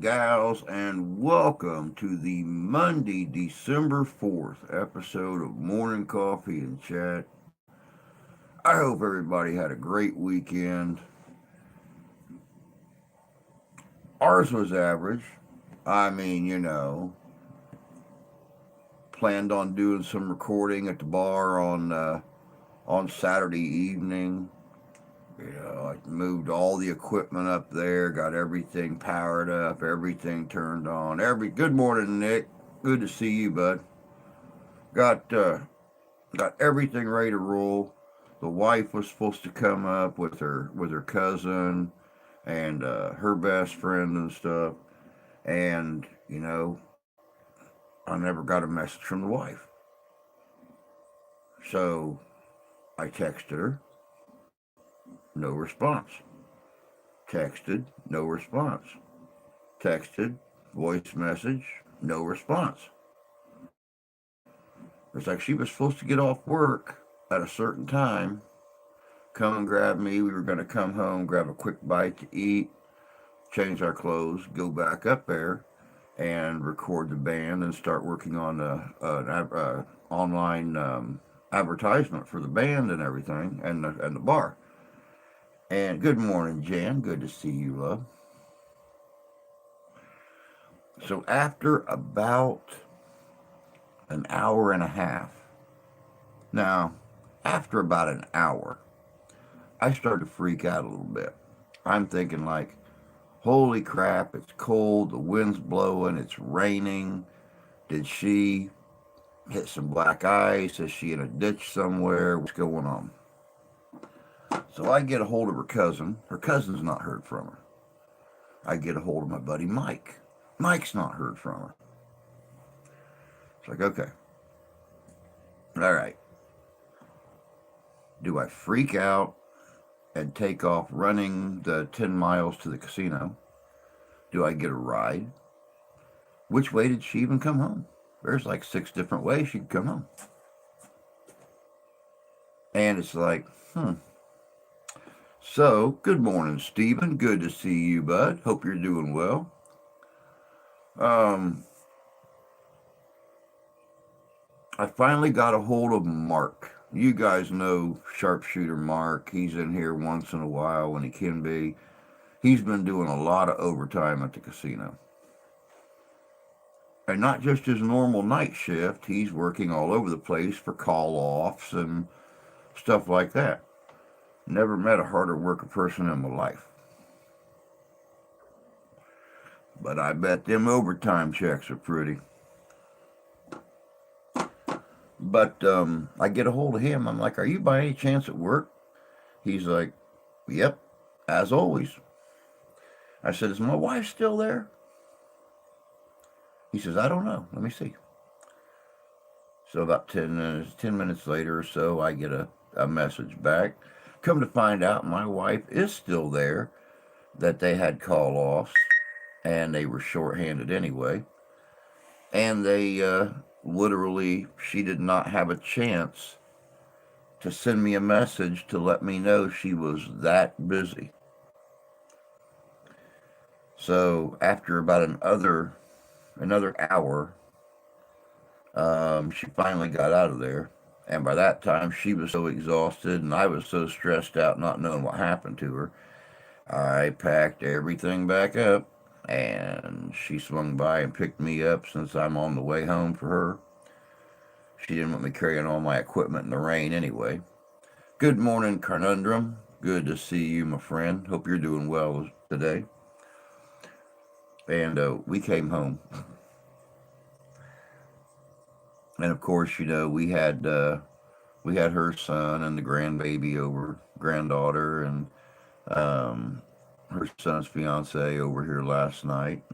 gals, and welcome to the Monday, December 4th episode of Morning Coffee and Chat. I hope everybody had a great weekend. Ours was average. I mean, planned on doing some recording at the bar on Saturday evening. I moved all the equipment up there, got everything powered up, everything turned on. Good morning, Nick. Good to see you, bud. Got got everything ready to roll. The wife was supposed to come up with her cousin and her best friend and stuff. And I never got a message from the wife. So I texted her, no response. Texted, no response. Texted, voice message, no response. It's like she was supposed to get off work at a certain time, come and grab me. We were going to come home, grab a quick bite to eat, change our clothes, go back up there, and record the band and start working on an online advertisement for the band and everything, and the bar. And good morning, Jan. Good to see you, love. So after about an hour and a half, now, after about an hour, I started to freak out a little bit. I'm thinking like, holy crap, it's cold, the wind's blowing, it's raining. Did she hit some black ice? Is she in a ditch somewhere? What's going on? So I get a hold of her cousin. Her cousin's not heard from her. I get a hold of my buddy Mike. Mike's not heard from her. It's like, okay. All right. Do I freak out and take off running the 10 miles to the casino? Do I get a ride? Which way did she even come home? There's like 6 different ways she could come home. And it's like, So, good morning, Stephen. Good to see you, bud. Hope you're doing well. I finally got a hold of Mark. You guys know Sharpshooter Mark. He's in here once in a while when he can be. He's been doing a lot of overtime at the casino. And not just his normal night shift, he's working all over the place for call offs and stuff like that. Never met a harder worker person in my life. But I bet them overtime checks are pretty. But I get a hold of him. I'm like, are you by any chance at work? He's like, yep, as always. I said, is my wife still there? He says, I don't know. Let me see. So about 10 minutes later or so, I get a message back. Come to find out, my wife is still there, that they had call offs, and they were shorthanded anyway. And they literally, she did not have a chance to send me a message to let me know she was that busy. So after about another hour, she finally got out of there. And by that time, she was so exhausted and I was so stressed out not knowing what happened to her. I packed everything back up and she swung by and picked me up since I'm on the way home for her. She didn't want me carrying all my equipment in the rain anyway. Good morning, Conundrum. Good to see you, my friend. Hope you're doing well today. And we came home. And of course, we had her son and the grandbaby over, granddaughter, and her son's fiance over here last night.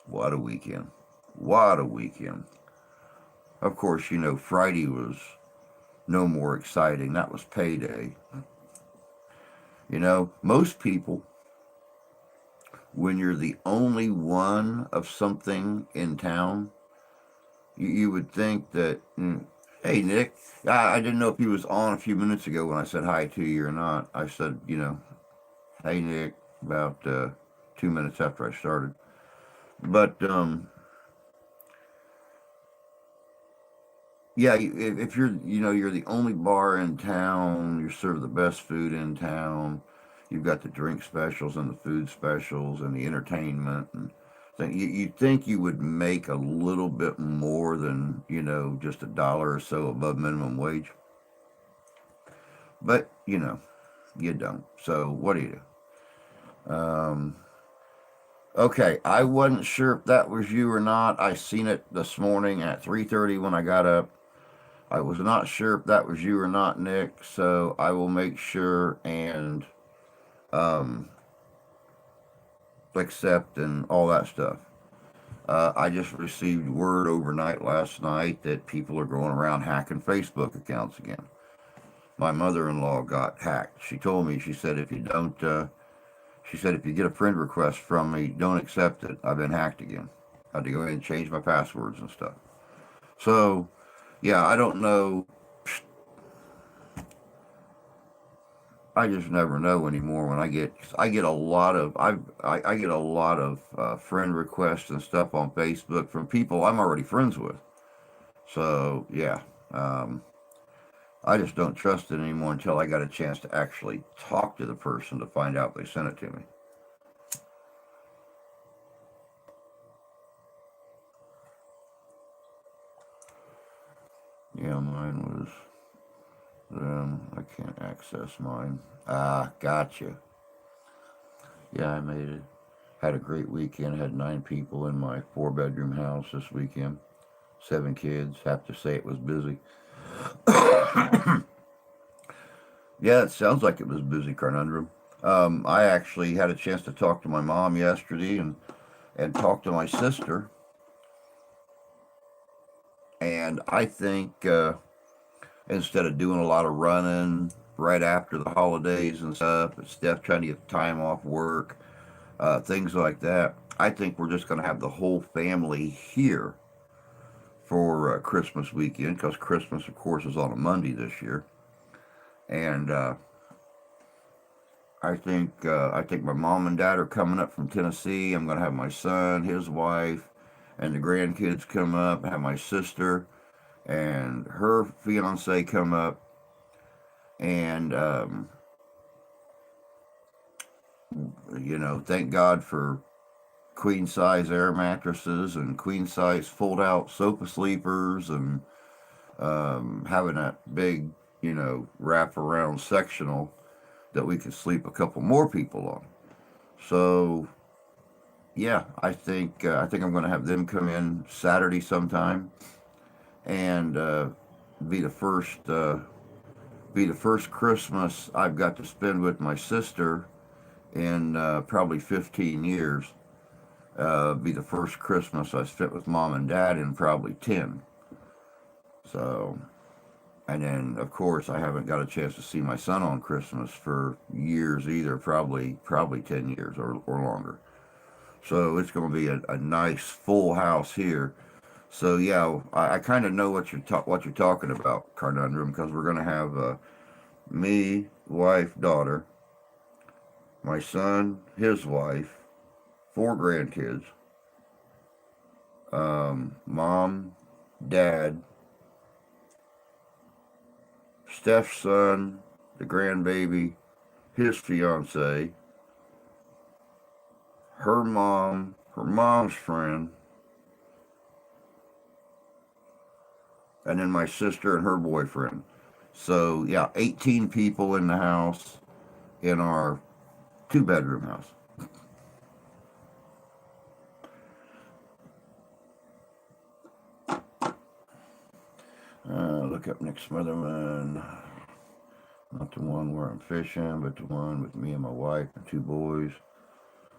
What a weekend. What a weekend. Of course, Friday was no more exciting. That was payday. Most people, when you're the only one of something in town, you would think that, hey, Nick, I didn't know if he was on a few minutes ago when I said hi to you or not. I said, hey, Nick, about 2 minutes after I started. But yeah, if you're, you're the only bar in town, you serve the best food in town. You've got the drink specials and the food specials and the entertainment, and you think you would make a little bit more than just $1 or so above minimum wage, but you don't. So what do you do? Okay, I wasn't sure if that was you or not. I seen it this morning at 3:30 when I got up. I was not sure if that was you or not, Nick. So I will make sure and um, accept and all that stuff. I just received word overnight last night that people are going around hacking Facebook accounts again. My mother-in-law got hacked. She told me. She said if you don't, she said if you get a friend request from me, don't accept it. I've been hacked again. I had to go in and change my passwords and stuff. So, yeah, I don't know. I just never know anymore. When I get a lot of, I get a lot of friend requests and stuff on Facebook from people I'm already friends with. So yeah, I just don't trust it anymore until I got a chance to actually talk to the person to find out they sent it to me. Yeah, mine was I can't access mine. Ah, gotcha. Yeah, I made it. Had a great weekend. Had 9 people in my 4-bedroom house this weekend. 7 kids. Have to say it was busy. Yeah, it sounds like it was busy, Carnundrum. I actually had a chance to talk to my mom yesterday and talk to my sister. And I think instead of doing a lot of running right after the holidays and stuff, and Steph trying to get time off work, things like that, I think we're just going to have the whole family here for Christmas weekend because Christmas, of course, is on a Monday this year. And I think my mom and dad are coming up from Tennessee. I'm going to have my son, his wife, and the grandkids come up. I have my sister and her fiance come up, and thank God for queen size air mattresses and queen size fold out sofa sleepers and having that big wrap around sectional that we could sleep a couple more people on. So yeah, I think I'm going to have them come in Saturday sometime and be the first be the first Christmas I've got to spend with my sister in probably 15 years. Be the first Christmas I spent with mom and dad in probably 10. So, and then of course I haven't got a chance to see my son on Christmas for years either, probably 10 years or longer. So it's going to be a nice full house here. So yeah, I kind of know what you're talking about, Carnundrum, because we're going to have me, wife, daughter, my son, his wife, 4 grandkids, mom, dad, Steph's son, the grandbaby, his fiance, her mom, her mom's friend, and then my sister and her boyfriend. So yeah, 18 people in the house in our 2-bedroom house. Look up Nick Smotherman. Not the one where I'm fishing, but the one with me and my wife and 2 boys.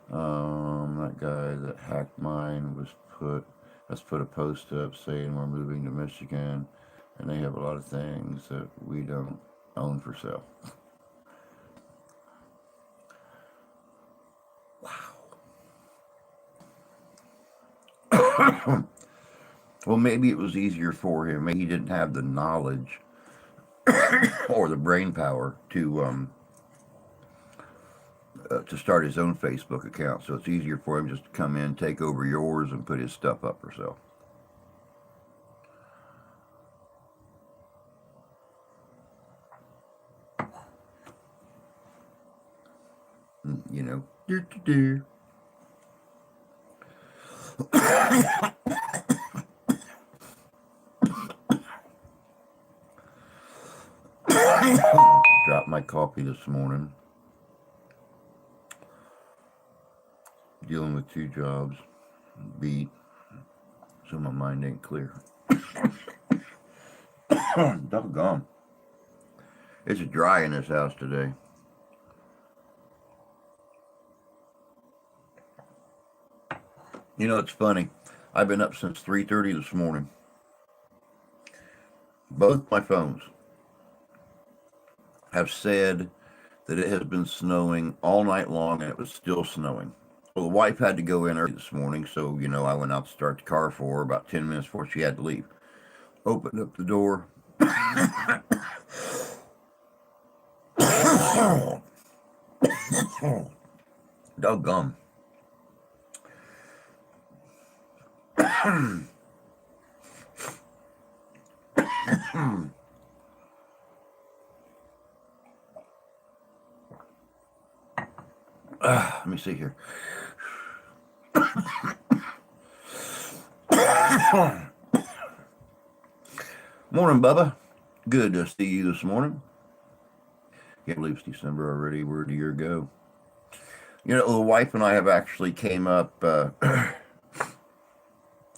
That guy that hacked mine let's put a post up saying we're moving to Michigan and they have a lot of things that we don't own for sale. Wow. Well, maybe it was easier for him. Maybe he didn't have the knowledge or the brain power to start his own Facebook account. So it's easier for him just to come in, take over yours, and put his stuff up himself. You know, do. Dropped my coffee this morning. Dealing with 2 jobs, beat, so my mind ain't clear. Doggone. It's dry in this house today. You know, it's funny. I've been up since 3:30 this morning. Both my phones have said that it has been snowing all night long and it was still snowing. Well, the wife had to go in early this morning, so, you know, I went out to start the car for her about 10 minutes before she had to leave. Opened up the door. Doggone. Let me see here. Morning, Bubba. Good to see you this morning. Can't believe it's December already. Where'd the year go? You know, the wife and I have actually came up.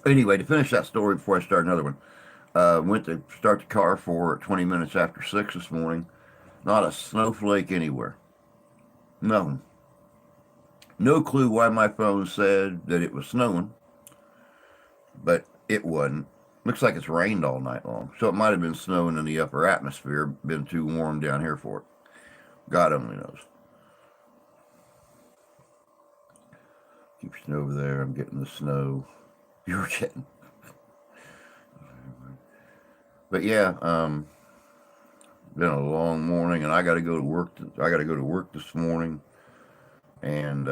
Anyway, to finish that story before I start another one, went to start the car for 20 minutes after 6 this morning. Not a snowflake anywhere. Nothing. No clue why my phone said that it was snowing, but it wasn't. Looks like it's rained all night long, so it might have been snowing in the upper atmosphere, been too warm down here for it. God only knows. Keep snow over there. I'm getting the snow you're getting. But yeah, been a long morning, and I got to go to work. I got to go to work this morning, and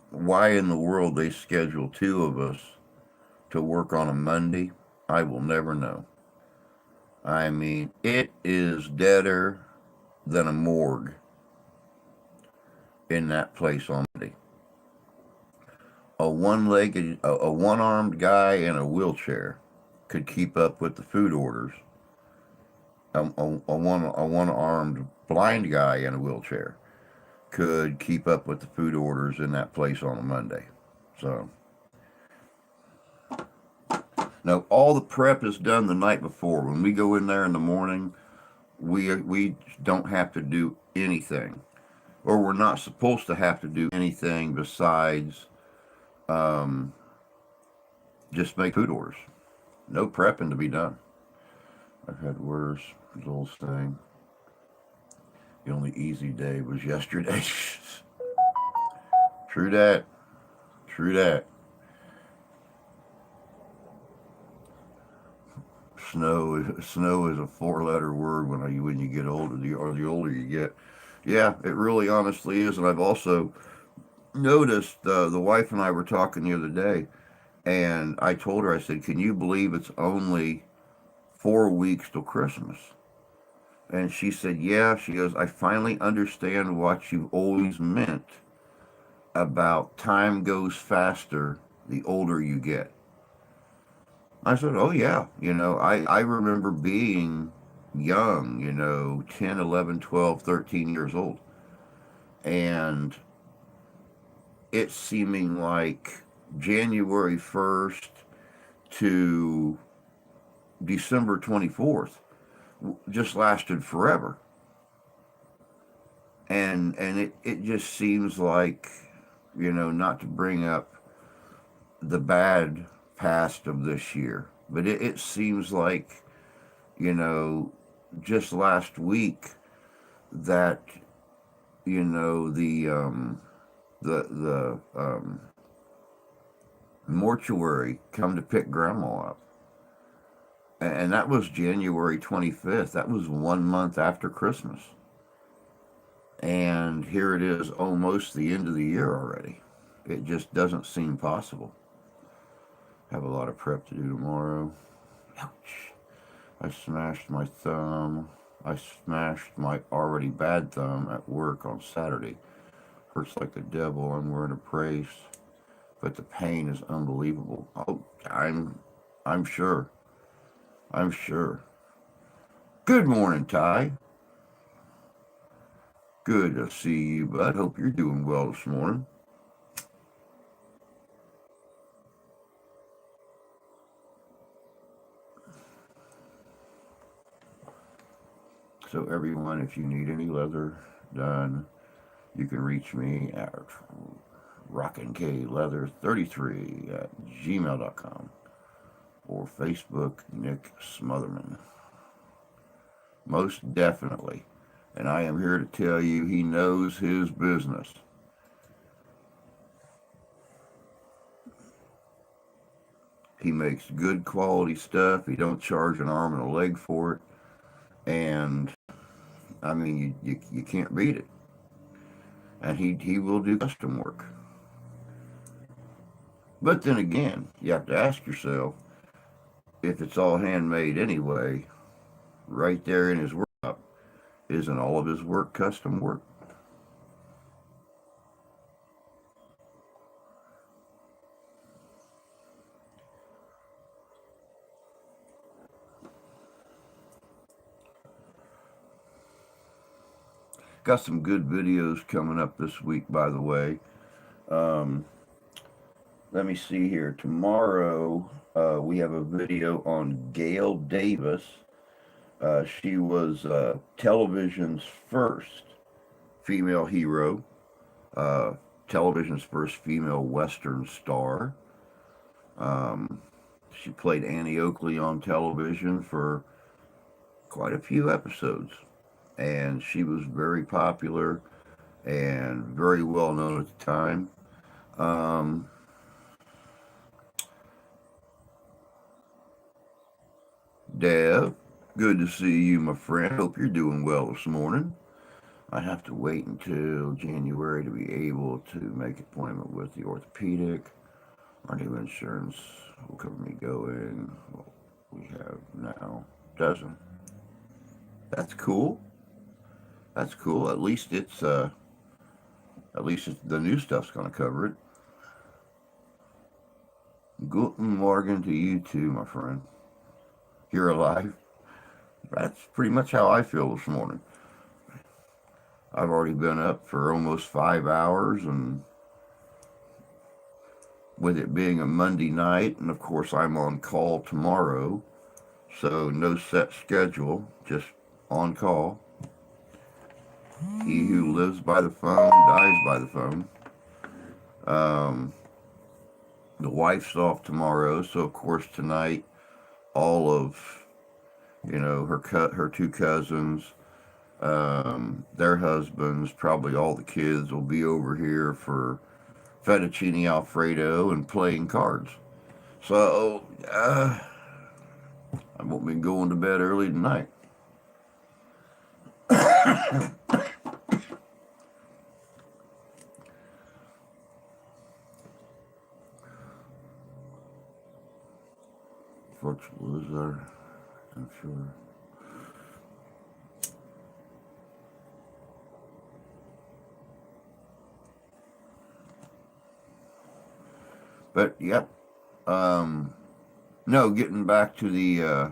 why in the world they schedule 2 of us to work on a Monday, I will never know. I mean, it is deader than a morgue in that place on Monday. A one-armed guy in a wheelchair could keep up with the food orders. A one-armed blind guy in a wheelchair could keep up with the food orders in that place on a Monday. So, now all the prep is done the night before. When we go in there in the morning, we don't have to do anything, or we're not supposed to have to do anything besides just make food orders. No prepping to be done. I've had worse. Little thing. The only easy day was yesterday. True that. True that. Snow is a 4-letter word when you get older. The older you get, yeah, it really honestly is. And I've also noticed the wife and I were talking the other day, and I told her, I said, "Can you believe it's only 4 weeks till Christmas?" And she said, "Yeah." She goes, "I finally understand what you've always meant about time goes faster the older you get." I said, "Oh, yeah. You know, I remember being young, 10, 11, 12, 13 years old. And it seeming like January 1st to December 24th just lasted forever. And it just seems like, not to bring up the bad past of this year, but it seems like, just last week that, the mortuary come to pick grandma up. And that was January 25th. That was 1 month after Christmas. And here it is, almost the end of the year already. It just doesn't seem possible. Have a lot of prep to do tomorrow. Ouch. I smashed my thumb. I smashed my already bad thumb at work on Saturday. Hurts like the devil. I'm wearing a brace, but the pain is unbelievable. Oh, I'm sure. I'm sure. Good morning, Ty. Good to see you, bud. Hope you're doing well this morning. So, everyone, if you need any leather done, you can reach me at rockinkleather33 at gmail.com or Facebook Nick Smotherman. Most definitely. And I am here to tell you he knows his business. He makes good quality stuff. He don't charge an arm and a leg for it. And I mean, you can't beat it. And he will do custom work. But then again, you have to ask yourself, if it's all handmade anyway, right there in his workshop, isn't all of his work custom work? Got some good videos coming up this week, by the way. Let me see here. Tomorrow, we have a video on Gail Davis. She was television's first female hero, television's first female Western star. She played Annie Oakley on television for quite a few episodes, and she was very popular and very well known at the time. Dev, good to see you, my friend. Hope you're doing well this morning. I have to wait until January to be able to make an appointment with the orthopedic. Our new insurance will cover me going. Well, we have now doesn't. That's cool. That's cool. At least it's the new stuff's going to cover it. Guten Morgen to you too, my friend. You're alive. That's pretty much how I feel this morning. I've already been up for almost 5 hours, and with it being a Monday night, and of course I'm on call tomorrow, so no set schedule, just on call. He who lives by the phone dies by the phone. The wife's off tomorrow, so of course tonight all of her two cousins, their husbands, probably all the kids will be over here for fettuccine alfredo and playing cards. So I won't be going to bed early tonight. Virtual is there, I'm sure. But yep. No, getting back to the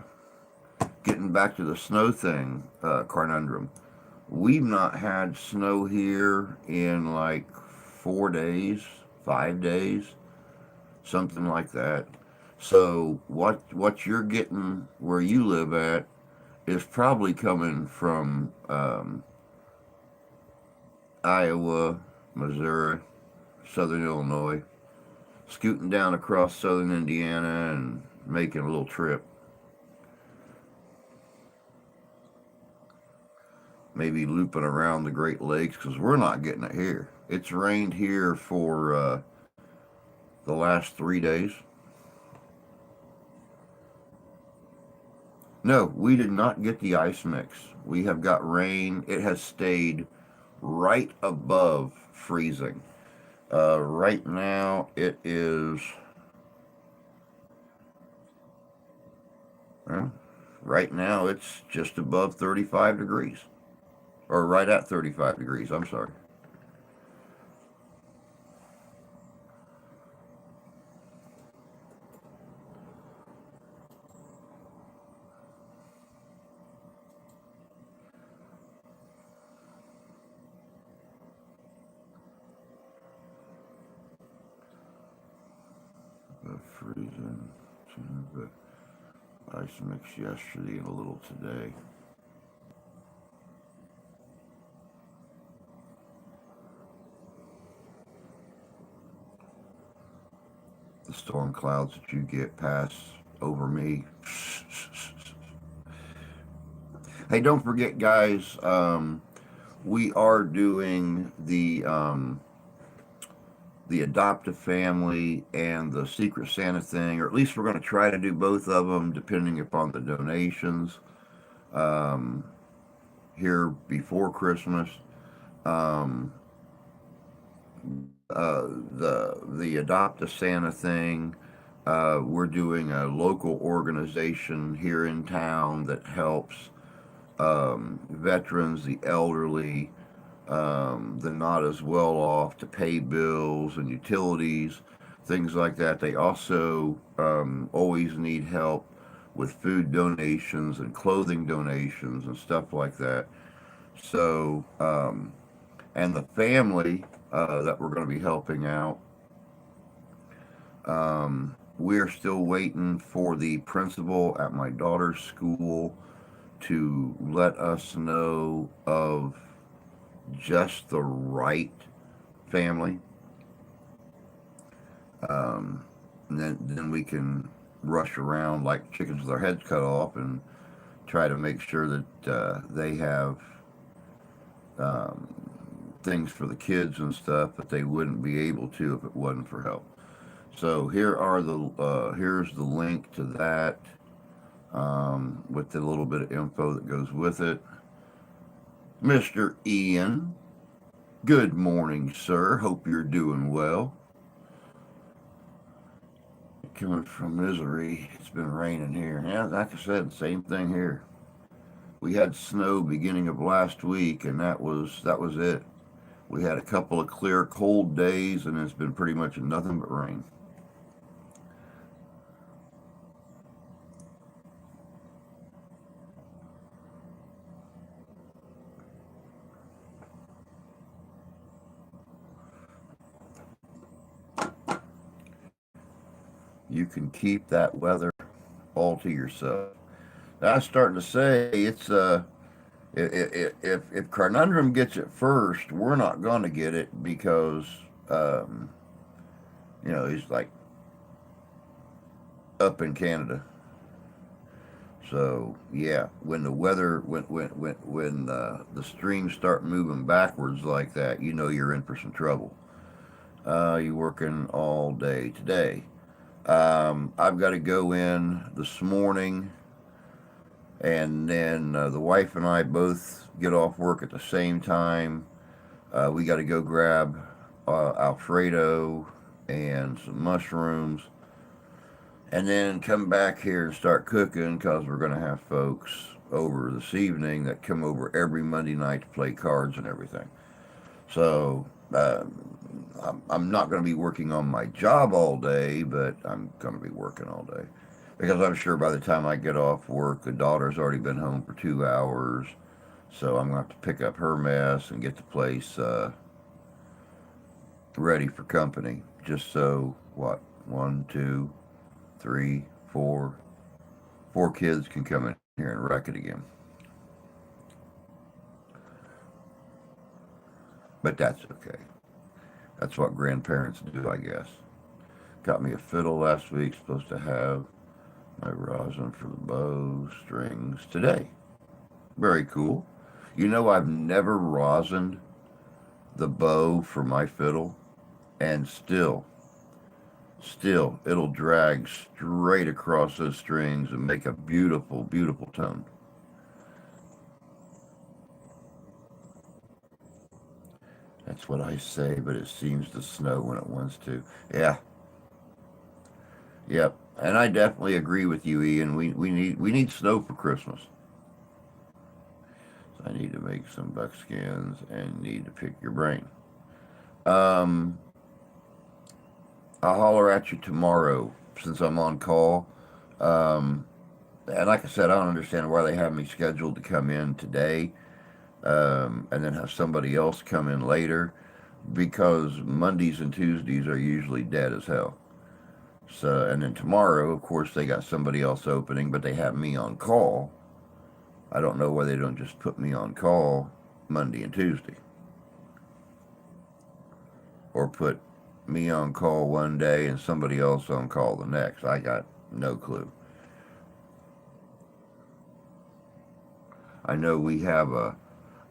snow thing, conundrum. We've not had snow here in like 4 days, 5 days, something like that. So what you're getting where you live at is probably coming from Iowa, Missouri, Southern Illinois, scooting down across Southern Indiana and making a little trip. Maybe looping around the Great Lakes, because we're not getting it here. It's rained here for the last 3 days. No, we did not get the ice mix. We have got rain. It has stayed right above freezing. Right now it is, well, right now it's just above 35 degrees, or right at 35 degrees. I'm sorry. Freezing. But ice mix yesterday and a little today. The storm clouds that you get pass over me. Hey, don't forget, guys. We are doing the adoptive family and the Secret Santa thing, or at least we're going to try to do both of them, depending upon the donations. Um, Here before Christmas. Um, the Adopt a Santa thing. We're doing a local organization here in town that helps veterans, the elderly, the not as well off to pay bills and utilities, things like that. They also always need help with food donations and clothing donations and stuff like that. So, and the family that we're going to be helping out, we're still waiting for the principal at my daughter's school to let us know of just the right family. And then we can rush around like chickens with their heads cut off and try to make sure that they have um, things for the kids and stuff that they wouldn't be able to if it wasn't for help. So here's the link to that with the little bit of info that goes with it. Mr. Ian, good morning, sir. Hope you're doing well. Coming from Missouri, it's been raining here. Yeah, like I said, same thing here. We had snow beginning of last week, and that was it. We had a couple of clear, cold days, and it's been pretty much nothing but rain. You can keep that weather all to yourself. I was starting to say it's if Carnundrum gets it first, we're not going to get it because um, he's like up in Canada. So yeah, when the weather when the streams start moving backwards like that, you're in for some trouble. You working all day today? I've got to go in this morning, and then the wife and I both get off work at the same time. We got to go grab Alfredo and some mushrooms, and then come back here and start cooking because we're going to have folks over this evening that come over every Monday night to play cards and everything. So I'm not going to be working on my job all day, but I'm going to be working all day because I'm sure by the time I get off work, the daughter's already been home for 2 hours. So I'm going to have to pick up her mess and get the place ready for company. Just so, what, one, two, three, four kids can come in here and wreck it again. But that's okay. That's what grandparents do, I guess. Got me a fiddle last week. Supposed to have my rosin for the bow strings today. Very cool. I've never rosined the bow for my fiddle, and still, it'll drag straight across those strings and make a beautiful, beautiful tone. That's what I say, but it seems to snow when it wants to. Yeah, yep. And I definitely agree with you, Ian. We need snow for Christmas. So I need to make some buckskins and need to pick your brain. Um, I'll holler at you tomorrow since I'm on call. Um, and like I said, I don't understand why they have me scheduled to come in today, and then have somebody else come in later, because Mondays and Tuesdays are usually dead as hell. So, and then tomorrow, of course, they got somebody else opening, but they have me on call. I don't know why they don't just put me on call Monday and Tuesday, or put me on call one day and somebody else on call the next. I got no clue. I know we have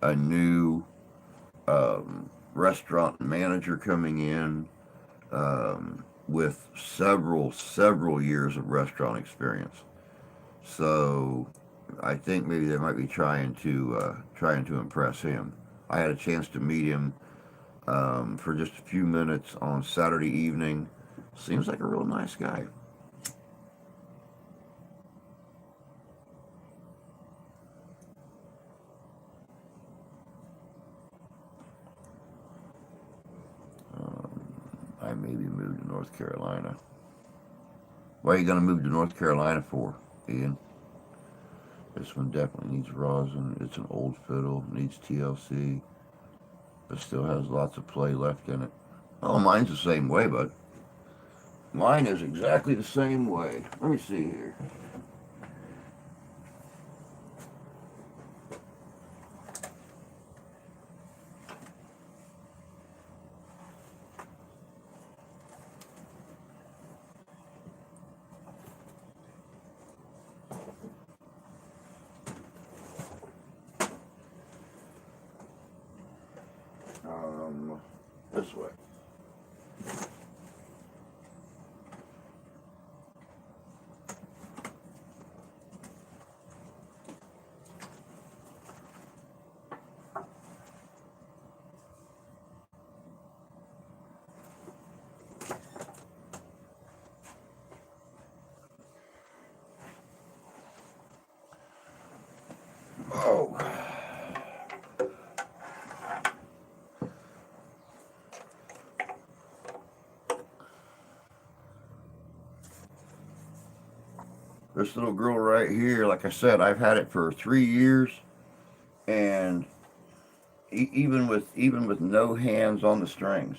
a new restaurant manager coming in, with several years of restaurant experience. So I think maybe they might be trying to impress him. I had a chance to meet him, for just a few minutes on Saturday evening. Seems like a real nice guy. Um, I maybe moved to North Carolina. Why are you going to move to North Carolina for, Ian? This one definitely needs rosin. It's an old fiddle, needs TLC, but still has lots of play left in it. Oh, mine's the same way, bud. Mine is exactly the same way. Let me see here. This way. Oh, this little girl right here, like I said, I've had it for 3 years, and even with no hands on the strings.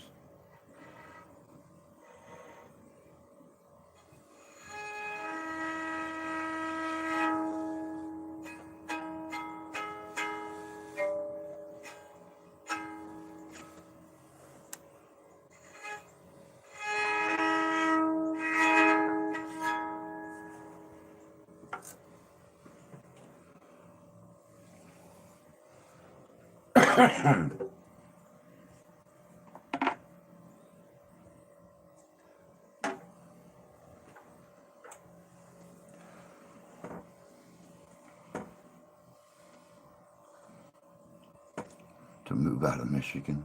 To move out of Michigan.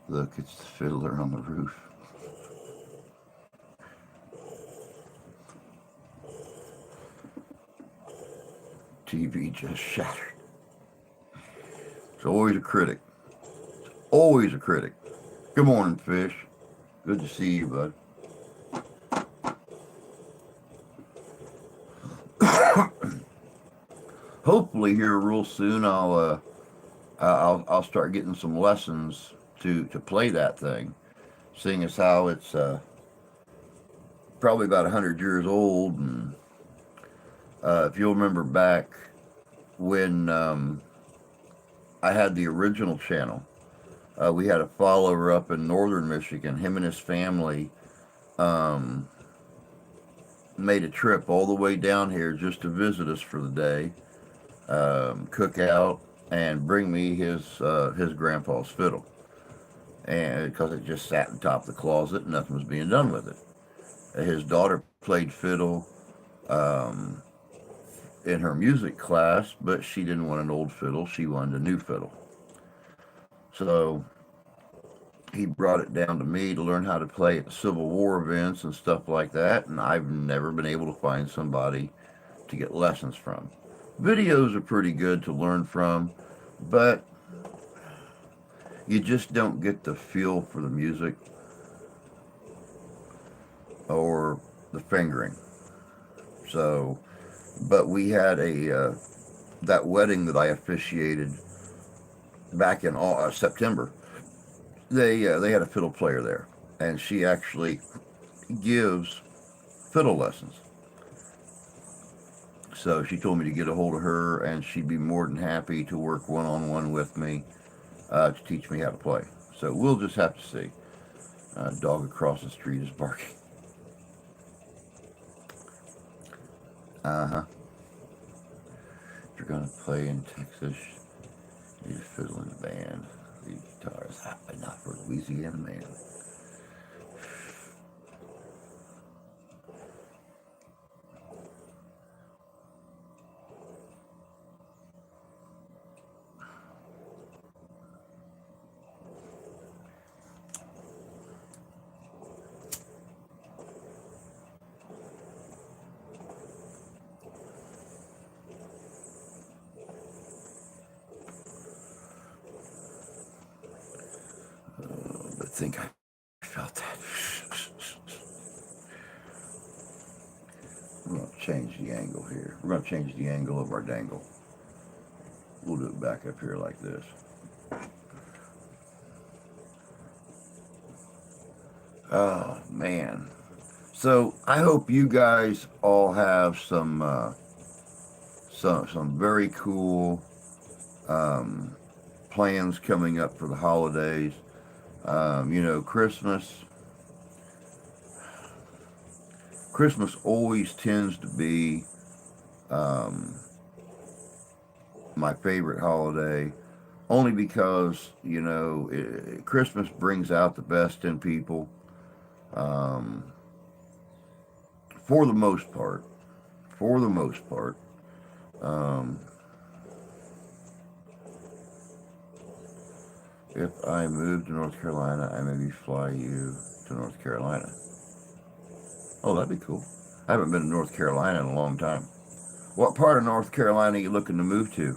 Look, it's the fiddler on the roof. TV just shattered. It's always a critic. Always a critic. Good morning, Fish. Good to see you, bud. Hopefully, here real soon, I'll start getting some lessons to play that thing, seeing as how it's probably about 100 years old. And if you'll remember back when I had the original channel, we had a follower up in northern Michigan. Him and his family um, made a trip all the way down here just to visit us for the day, cook out, and bring me his grandpa's fiddle. And because it just sat on top of the closet, and nothing was being done with it. His daughter played fiddle um, in her music class, but she didn't want an old fiddle. She wanted a new fiddle. So he brought it down to me to learn how to play at Civil War events and stuff like that, and I've never been able to find somebody to get lessons from. Videos are pretty good to learn from, but you just don't get the feel for the music or the fingering. So, but we had that wedding that I officiated back in September. They had a fiddle player there, and she actually gives fiddle lessons. So she told me to get a hold of her, and she'd be more than happy to work one-on-one with me to teach me how to play. So we'll just have to see. Dog across the street is barking. Uh-huh. If you're going to play in Texas, you need a fiddle in the band. The guitar is hot enough for Louisiana man. I think I felt that. I'm going to change the angle here. We're going to change the angle of our dangle. We'll do it back up here like this. Oh, man. So I hope you guys all have some very cool plans coming up for the holidays. Christmas always tends to be my favorite holiday, only because Christmas brings out the best in people. For the most part. If I move to North Carolina, I maybe fly you to North Carolina. Oh, that'd be cool. I haven't been to North Carolina in a long time. What part of North Carolina are you looking to move to?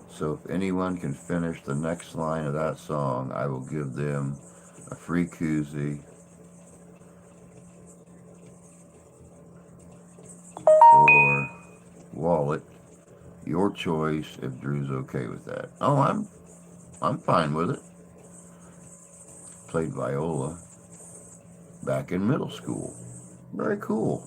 So if anyone can finish the next line of that song, I will give them a free koozie or wallet. Your choice if Drew's okay with that. Oh, I'm fine with it. Played viola back in middle school. Very cool.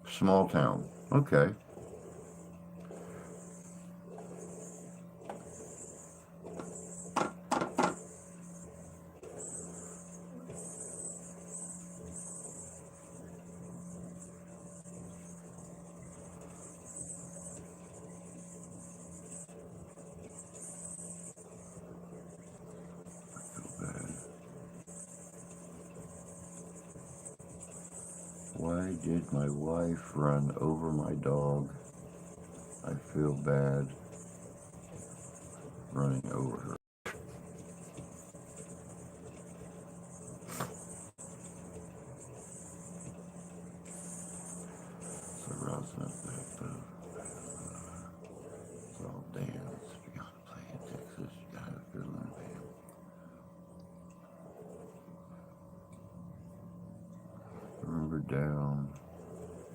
Small town. Okay. Why did my wife run over my dog? I feel bad running over her. So rousing up that boat. It's all dance. If you gotta play in Texas, you gotta have a fiddle in the band. Remember down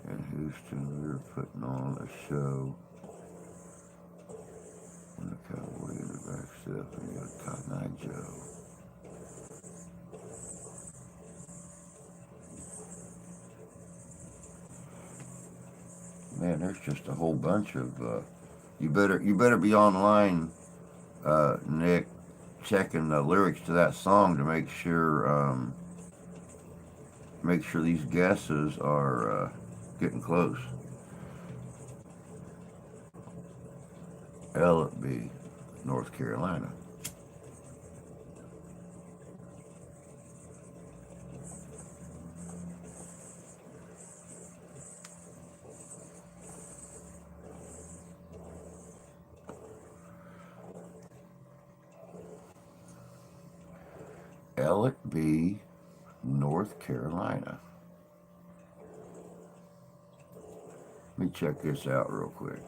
in Houston, we were putting on a show. And the cowboy in the back step and you got Cotton Eye Joe. Man, there's just a whole bunch of you better be online, Nick, checking the lyrics to that song to make sure these guesses are getting close. L it be. North Carolina. Ellicby, North Carolina. Let me check this out real quick.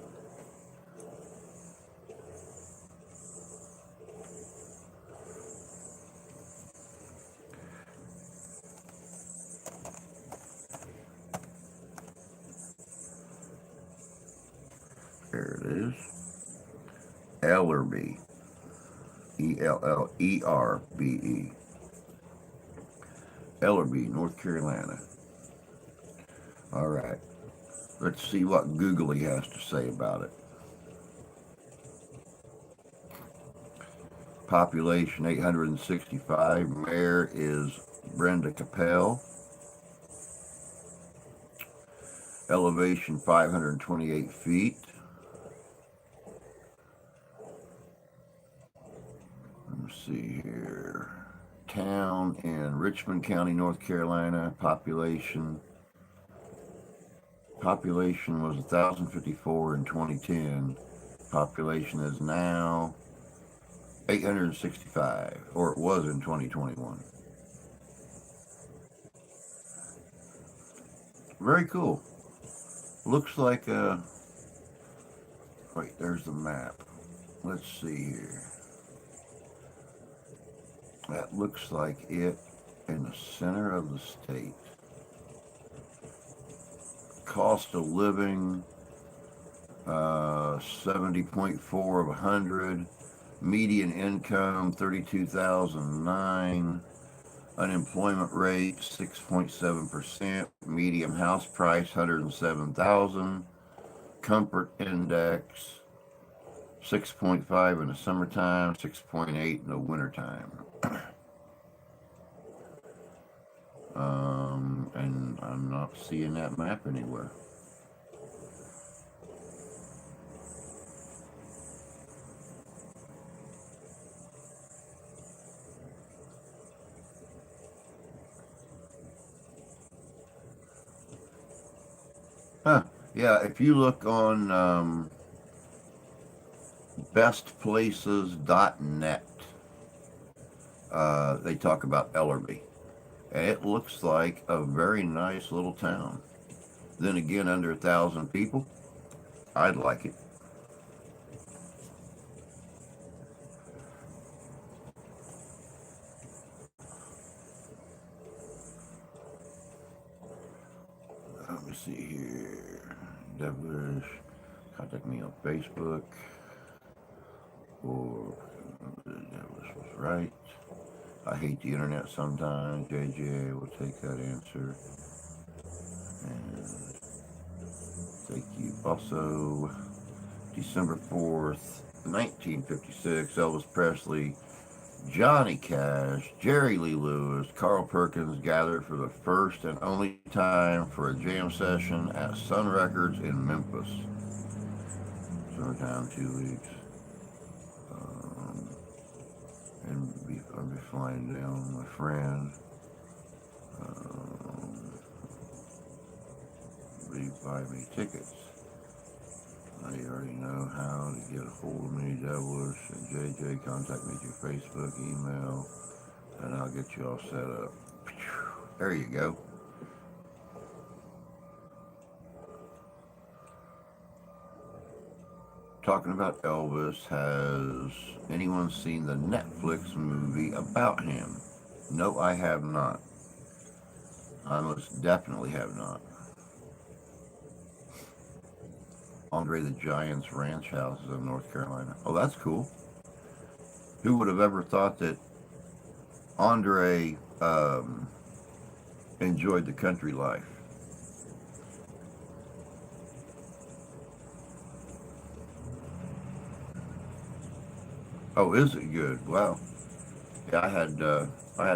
There it is. Ellerbe. Ellerbe. Ellerbe, North Carolina. All right. Let's see what Googly has to say about it. Population 865. Mayor is Brenda Capel. Elevation 528 feet. Let's see here. Town in Richmond County, North Carolina. Population was 1,054 in 2010. Population is now 865, or it was in 2021. Very cool. Looks like wait, there's the map. Let's see here. That looks like it in the center of the state. Cost of living, 70.4 of 100. Median income, 32,009. Unemployment rate, 6.7%. Medium house price, 107,000. Comfort index, 6.5 in the summertime, 6.8 in the wintertime. And I'm not seeing that map anywhere. Huh. Yeah, if you look on bestplaces.net, they talk about Ellerbe. And it looks like a very nice little town. Then again, under 1,000 people, I'd like it. Let me see here. Devilish, contact me on Facebook. Or Devilish was right. I hate the internet sometimes. JJ will take that answer. And thank you. Also, December 4th, 1956, Elvis Presley, Johnny Cash, Jerry Lee Lewis, Carl Perkins gathered for the first and only time for a jam session at Sun Records in Memphis. Summertime, 2 weeks. And I'll be flying down with my friend. Buy me tickets. You already know how to get a hold of me, Devilish and JJ. Contact me through Facebook, email, and I'll get you all set up. There you go. Talking about Elvis, has anyone seen the Netflix movie about him? No, I have not. I most definitely have not. Andre the Giant's ranch house is in North Carolina. Oh, that's cool. Who would have ever thought that Andre enjoyed the country life? Oh, is it good? Wow. Yeah, I had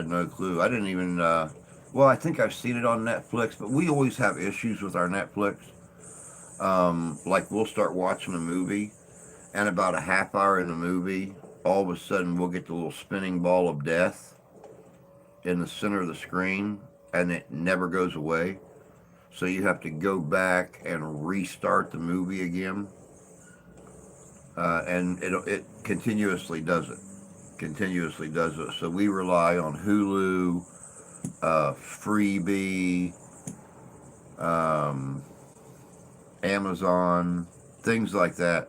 no clue. I didn't even. Well, I think I've seen it on Netflix, but we always have issues with our Netflix. Like we'll start watching a movie, and about a half hour in the movie, all of a sudden we'll get the little spinning ball of death in the center of the screen, and it never goes away. So you have to go back and restart the movie again, and it continuously does it. Continuously does it. So we rely on Hulu, Freebie, um, Amazon, things like that,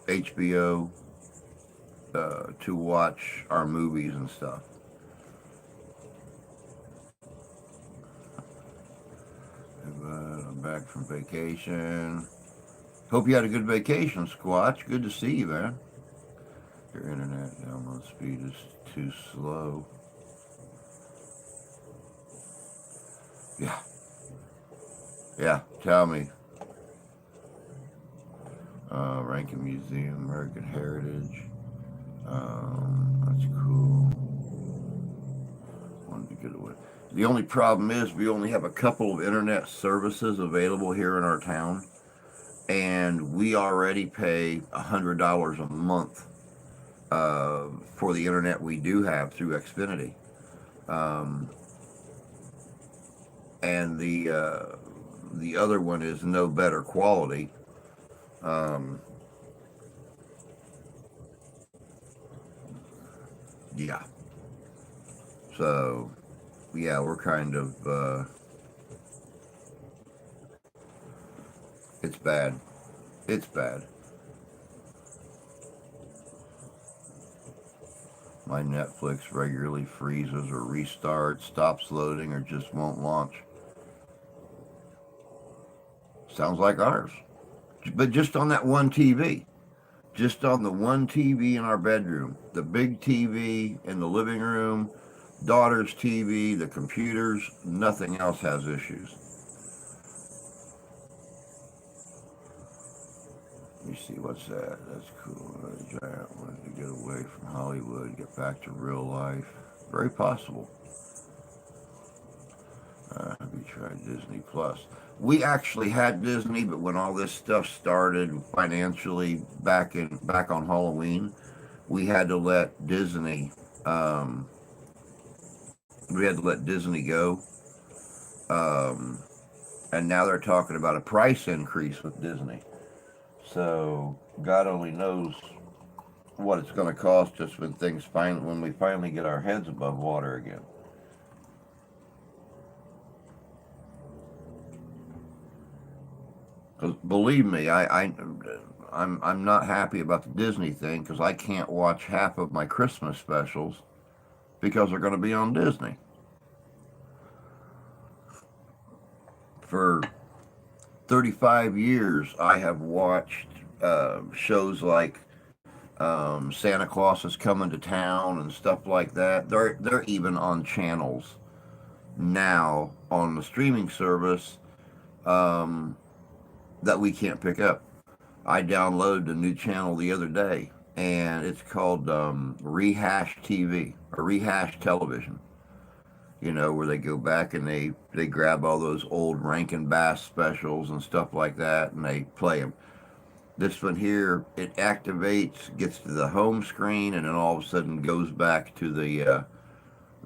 HBO, to watch our movies and stuff. I'm back from vacation. Hope you had a good vacation, Squatch. Good to see you, man. Your internet download speed is too slow. Yeah. Yeah, tell me. Rankin Museum, American Heritage. That's cool. Wanted to get away. The only problem is we only have a couple of internet services available here in our town, and we already pay $100 a month for the internet we do have through Xfinity, um, and the other one is no better quality. Um, yeah, so yeah, we're kind of it's bad. It's bad. My Netflix regularly freezes or restarts, stops loading, or just won't launch. Sounds like ours. But just on that one TV. Just on the one TV in our bedroom. The big TV in the living room, daughter's TV, the computers, nothing else has issues. Let me see, what's that? That's cool. Giant wanted to get away from Hollywood, get back to real life. Very possible. Have you tried Disney Plus? We actually had Disney, but when all this stuff started financially back on Halloween, we had to let Disney um, we had to let Disney go, um, and now they're talking about a price increase with Disney. So God only knows what it's going to cost us when we finally get our heads above water again. Because believe me, I'm not happy about the Disney thing because I can't watch half of my Christmas specials because they're going to be on Disney. For 35 years, I have watched shows like Santa Claus is Coming to Town and stuff like that. They're even on channels now on the streaming service um, that we can't pick up. I downloaded a new channel the other day, and it's called Rehash TV or Rehash Television. You know, where they go back and they grab all those old Rankin Bass specials and stuff like that, and they play them. This one here, it activates, gets to the home screen, and then all of a sudden goes back to the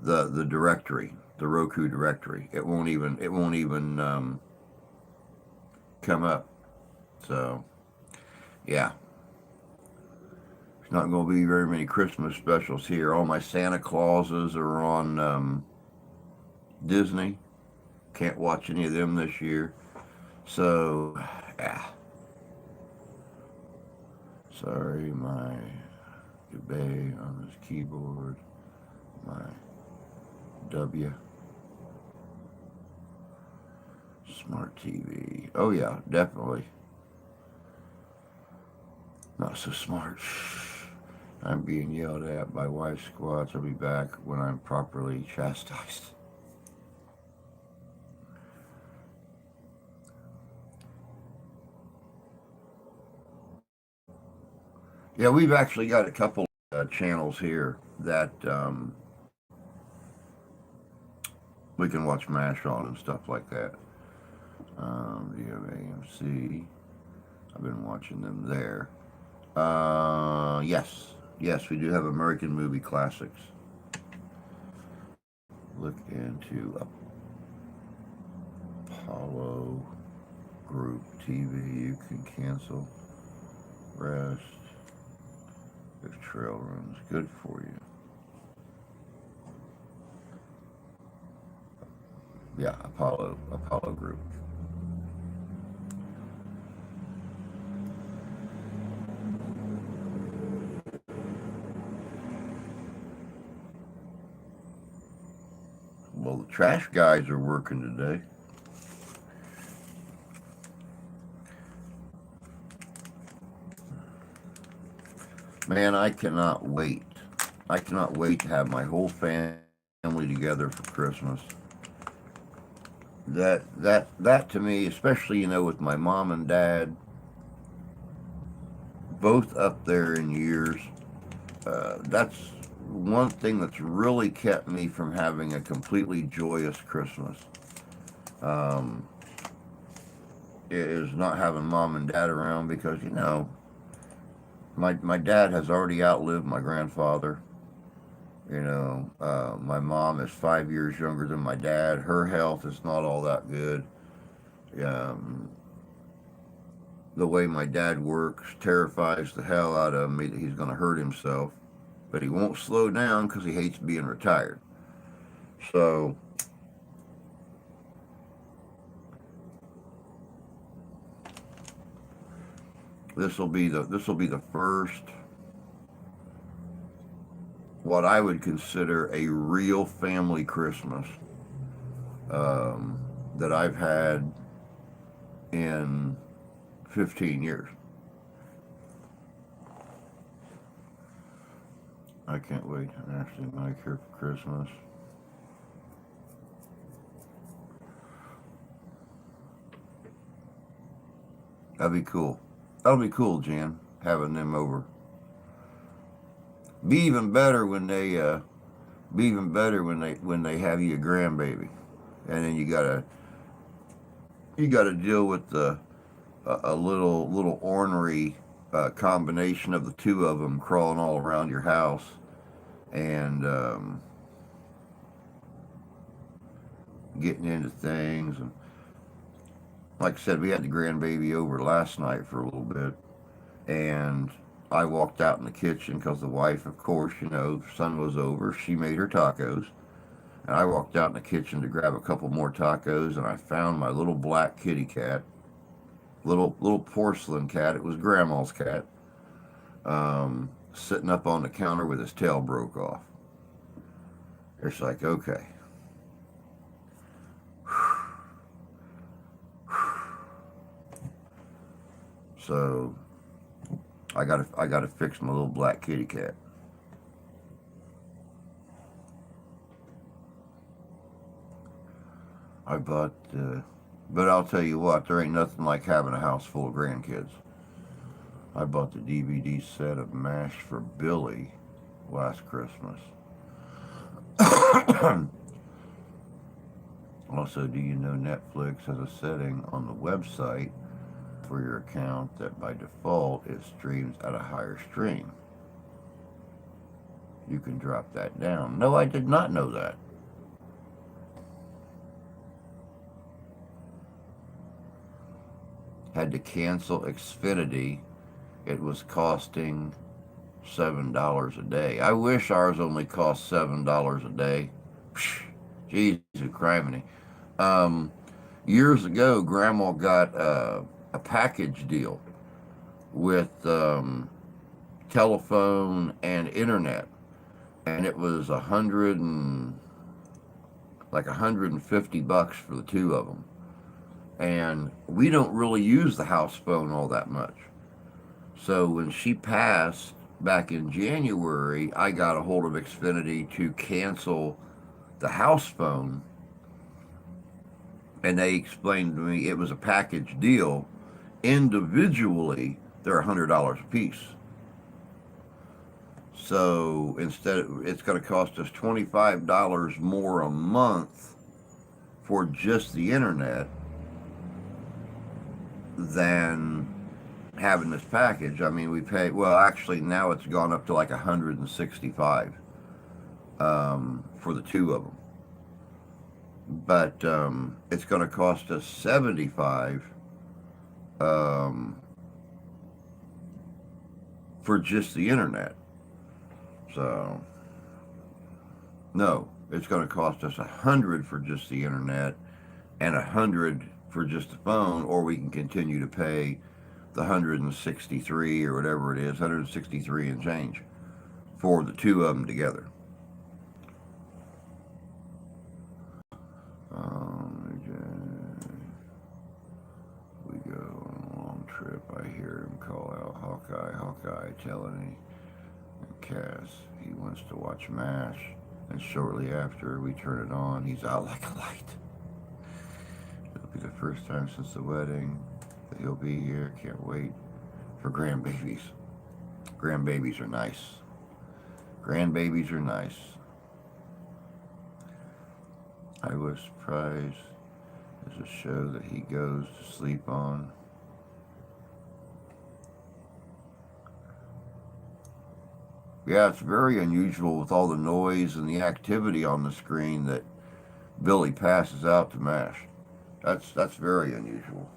directory, the Roku directory. It won't even come up. So yeah, there's not going to be very many Christmas specials here. All my Santa Clauses are on Disney. Can't watch any of them this year. So yeah. Sorry, my debate on this keyboard. My W. Smart TV. Oh yeah, definitely. Not so smart. I'm being yelled at by wife squats. I'll be back when I'm properly chastised. Yeah, we've actually got a couple channels here that we can watch MASH on and stuff like that. Do you have AMC? I've been watching them there. Yes, we do have American movie classics. Look into Apollo Group TV. You can cancel, rest if trail runs. Good for you. Yeah, Apollo Group. Well, the trash guys are working today. Man, I cannot wait. I cannot wait to have my whole family together for Christmas. That to me, especially with my mom and dad, both up there in years, that's one thing that's really kept me from having a completely joyous Christmas. Um, is not having mom and dad around because my dad has already outlived my grandfather. My mom is 5 years younger than my dad. Her health is not all that good. Um, the way my dad works terrifies the hell out of me that he's going to hurt himself, but he won't slow down because he hates being retired. So this will be the first what I would consider a real family Christmas that I've had in 15 years. I can't wait. Ashley Mike here for Christmas. That'd be cool. That'll be cool, Jan. Having them over. Be even better when they be even better when they have you a grandbaby, and then you gotta deal with a little ornery combination of the two of them crawling all around your house, and getting into things. And like I said, we had the grandbaby over last night for a little bit, and I walked out in the kitchen because the wife, of course, son was over. She made her tacos. And I walked out in the kitchen to grab a couple more tacos, and I found my little black kitty cat, little porcelain cat. It was Grandma's cat, sitting up on the counter with his tail broke off. It's like, okay, so I gotta fix my little black kitty cat. I bought, but I'll tell you what, there ain't nothing like having a house full of grandkids. I bought the DVD set of MASH for Billy last Christmas. Also, do you know Netflix has a setting on the website for your account that by default it streams at a higher stream? You can drop that down. No, I did not know that. Had to cancel Xfinity. It was costing $7 a day. I wish ours only cost $7 a day. Psh, Jesus criminy. Um, Years ago, Grandma got a package deal with telephone and internet, and it was $150 for the two of them. And we don't really use the house phone all that much. So when she passed back in January, I got a hold of Xfinity to cancel the house phone, and they explained to me it was a package deal. Individually, they're $100 a piece. So instead, it's going to cost us $25 more a month for just the internet than having this package. I mean, we pay, well, actually, now it's gone up to like 165 for the two of them. But it's going to cost us 75 um, for just the internet. So, no, it's going to cost us 100 for just the internet and 100 for just the phone, or we can continue to pay the 163 or whatever it is, 163 and change for the two of them together. We go on a long trip. I hear him call out Hawkeye, Hawkeye, telling Cass he wants to watch MASH. And shortly after we turn it on, he's out like a light. It'll be the first time since the wedding that he'll be here. Can't wait for grandbabies. Grandbabies are nice. Grandbabies are nice. I was surprised. There's a show that he goes to sleep on. Yeah, it's very unusual with all the noise and the activity on the screen that Billy passes out to MASH. That's very unusual.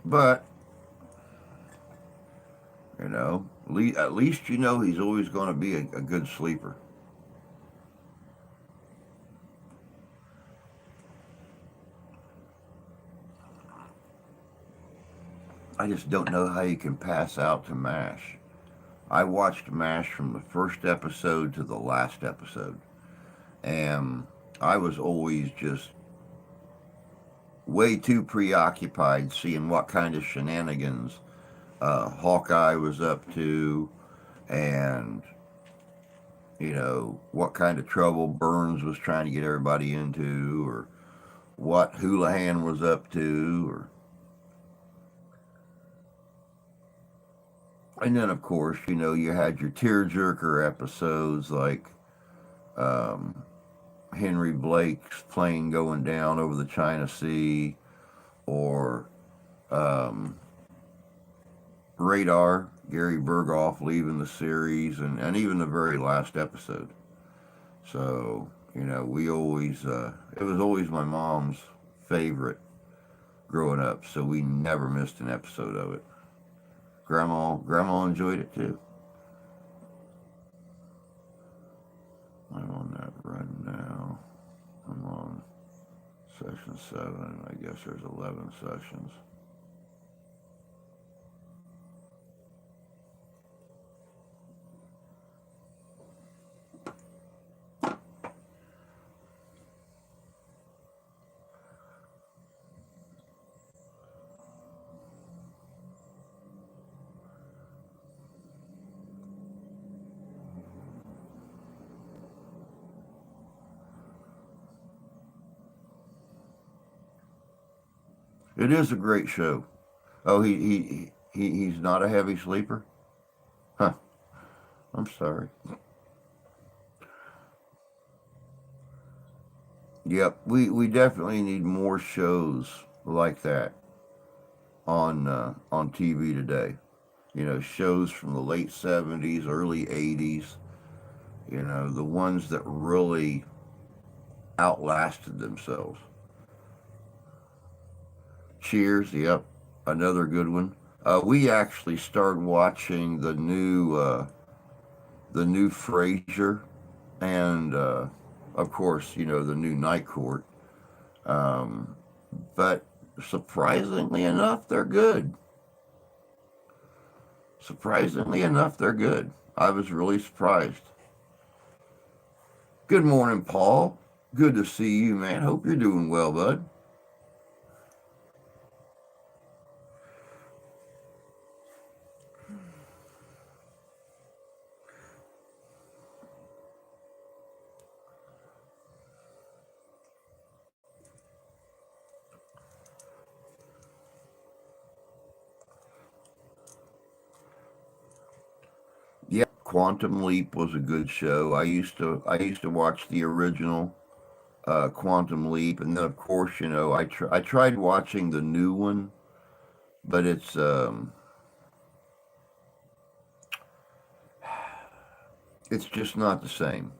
But you know, at least you know he's always going to be a good sleeper. I just don't know how you can pass out to MASH. I watched MASH from the first episode to the last episode, and I was always just way too preoccupied seeing what kind of shenanigans Hawkeye was up to, and what kind of trouble Burns was trying to get everybody into, or what Houlihan was up to, or and then of course you had your tearjerker episodes like um, Henry Blake's plane going down over the China Sea, or um, Radar, Gary Berghoff leaving the series, and even the very last episode. So, we always, it was always my mom's favorite growing up, so we never missed an episode of it. Grandma enjoyed it too. I'm on that run now. I'm on session 7. I guess there's 11 sessions. It is a great show. Oh, he's not a heavy sleeper? Huh. I'm sorry. Yep, we definitely need more shows like that on TV today. Shows from the late 70s, early 80s. The ones that really outlasted themselves. Cheers, yep, another good one. We actually started watching the new Frasier, and of course, the new Night Court. Um, but surprisingly enough, they're good. Surprisingly enough, they're good. I was really surprised. Good morning, Paul. Good to see you, man. Hope you're doing well, bud. Yep, Quantum Leap was a good show. I used to watch the original Quantum Leap, and then of course, I tried watching the new one, but it's just not the same.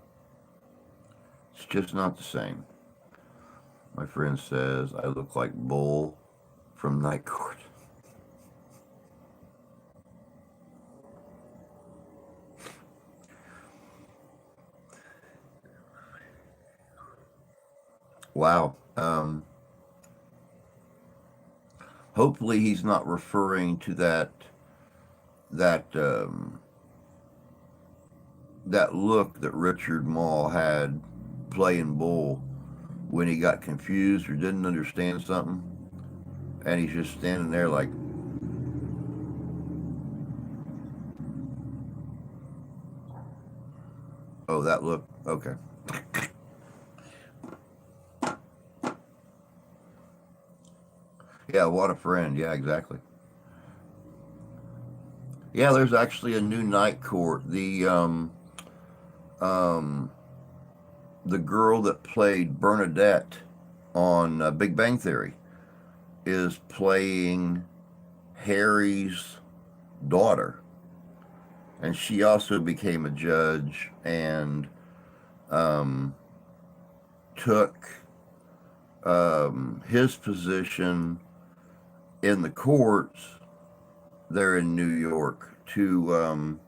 It's just not the same. My friend says I look like Bull from Night Court. Wow. Hopefully he's not referring to that that look that Richard Mall had playing Bull when he got confused or didn't understand something, and he's just standing there like, "Oh, that look, okay." Yeah, what a friend. Yeah, exactly. Yeah, there's actually a new Night Court. Um, the girl that played Bernadette on Big Bang Theory is playing Harry's daughter, and she also became a judge and um, took his position in the courts there in New York to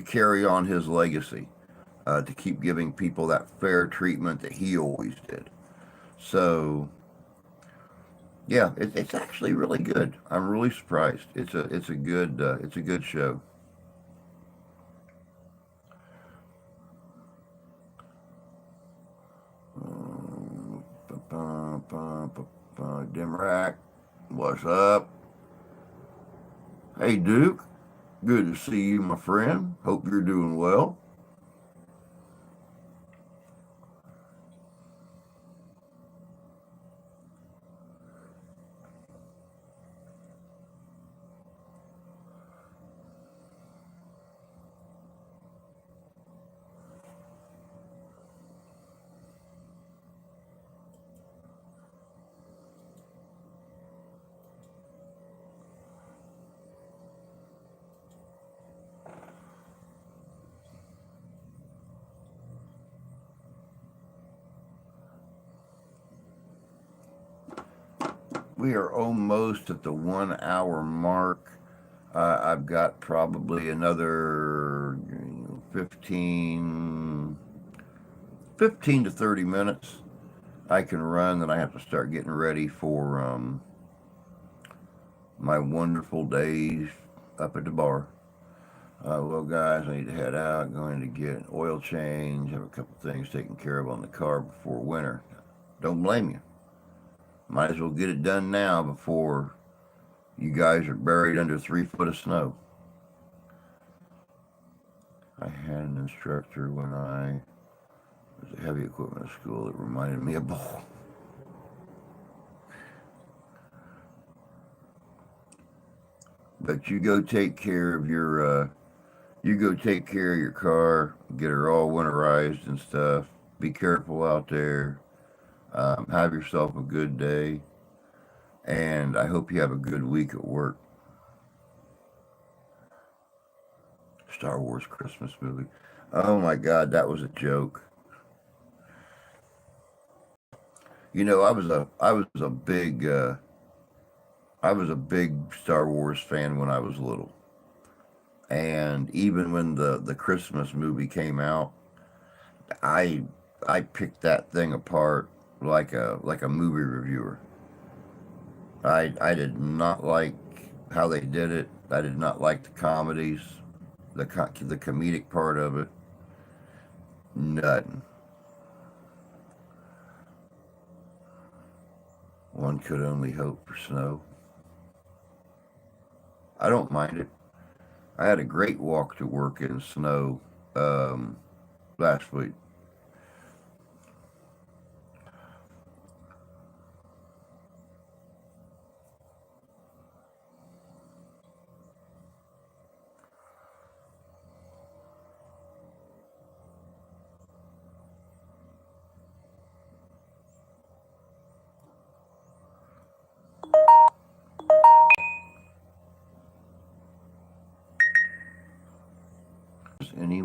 carry on his legacy, to keep giving people that fair treatment that he always did. So yeah, it's actually really good. I'm really surprised. It's a good show. Dimrack, what's up? Hey Duke, good to see you, my friend. Hope you're doing well. We are almost at the 1 hour mark. I've got probably another 15 to 30 minutes I can run. Then I have to start getting ready for my wonderful days up at the bar. Well, guys, I need to head out. Going to get an oil change, have a couple things taken care of on the car before winter. Don't blame you. Might as well get it done now before you guys are buried under 3 foot of snow. I had an instructor when I was at heavy equipment school that reminded me of Bull. But you go take care of your car, get her all winterized and stuff. Be careful out there. Have yourself a good day, and I hope you have a good week at work. Star Wars Christmas movie. Oh my God, that was a joke. I was a big Star Wars fan when I was little, and even when the Christmas movie came out, I I picked that thing apart like a movie reviewer. I did not like how they did it. I did not like the comedies, the comedic part of it. Nothing. One could only hope for snow. I don't mind it. I had a great walk to work in snow um, last week.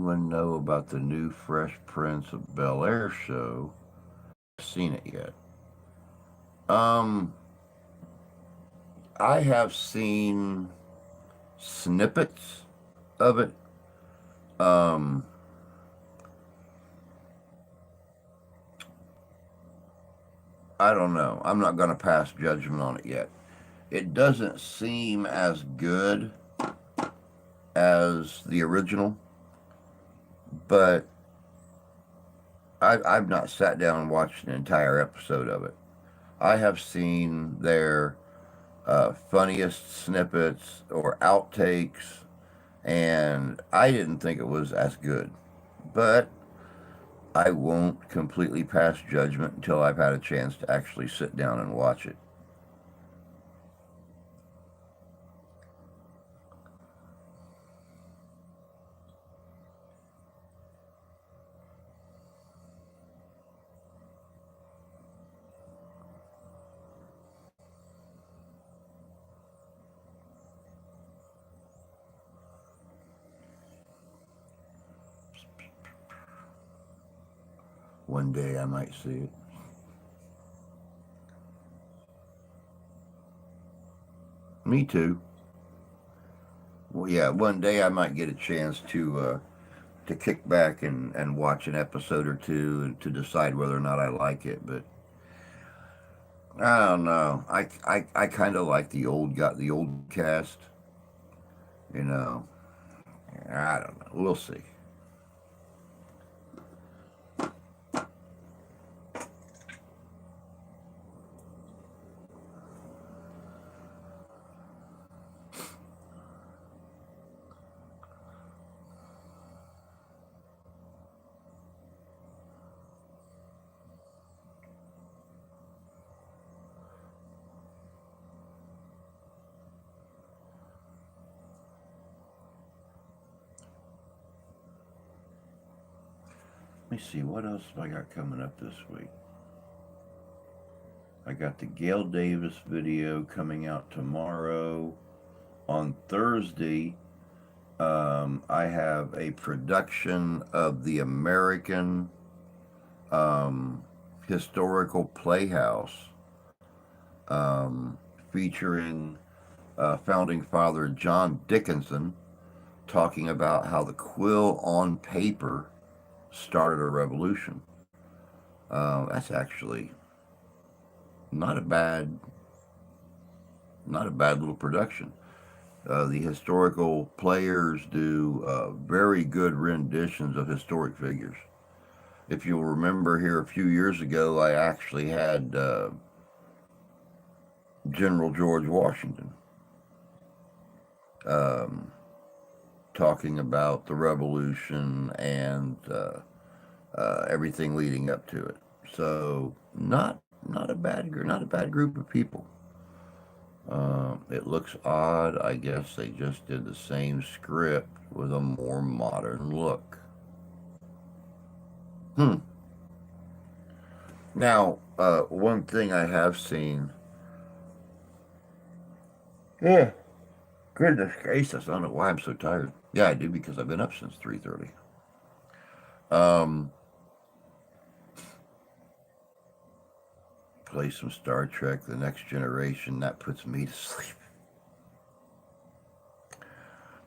anyone know about the new Fresh Prince of Bel Air show? Seen it yet? Um, I have seen snippets of it. Um, I don't know. I'm not going to pass judgment on it yet. It doesn't seem as good as the original, but I've not sat down and watched an entire episode of it. I have seen their funniest snippets or outtakes, and I didn't think it was as good. But I won't completely pass judgment until I've had a chance to actually sit down and watch it. One day I might see it. Me too. Well, yeah, one day I might get a chance to kick back and watch an episode or two and to decide whether or not I like it. But I don't know. I kind of like the old cast. You know, I don't know. We'll see. Let me see what else have I got coming up this week. I got the Gail Davis video coming out tomorrow. On Thursday, I have a production of the American Historical Playhouse um, featuring founding father John Dickinson talking about how the quill on paper started a revolution. That's actually not a bad, not a bad little production. The historical players do very good renditions of historic figures. If you'll remember here a few years ago, I actually had General George Washington um, talking about the revolution and everything leading up to it. So not a bad group of people. It looks odd. I guess they just did the same script with a more modern look. Hmm. Now, one thing I have seen. Yeah. Goodness gracious! I don't know why I'm so tired. Yeah, I do because I've been up since 3:30. Um, play some Star Trek: The Next Generation. That puts me to sleep.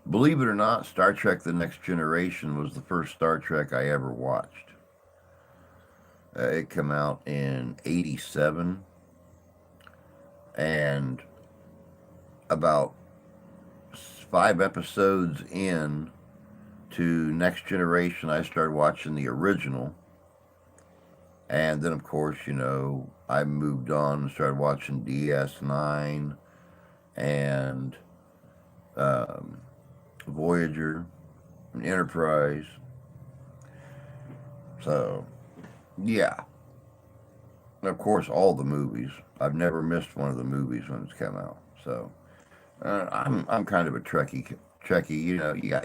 Believe it or not, Star Trek: The Next Generation was the first Star Trek I ever watched. It came out in '87, and about 5 episodes in to Next Generation, I started watching the original. And then, of course, I moved on and started watching DS9 and um, Voyager and Enterprise. So, yeah. And of course, all the movies. I've never missed one of the movies when it's come out. So, I'm kind of a Trekkie.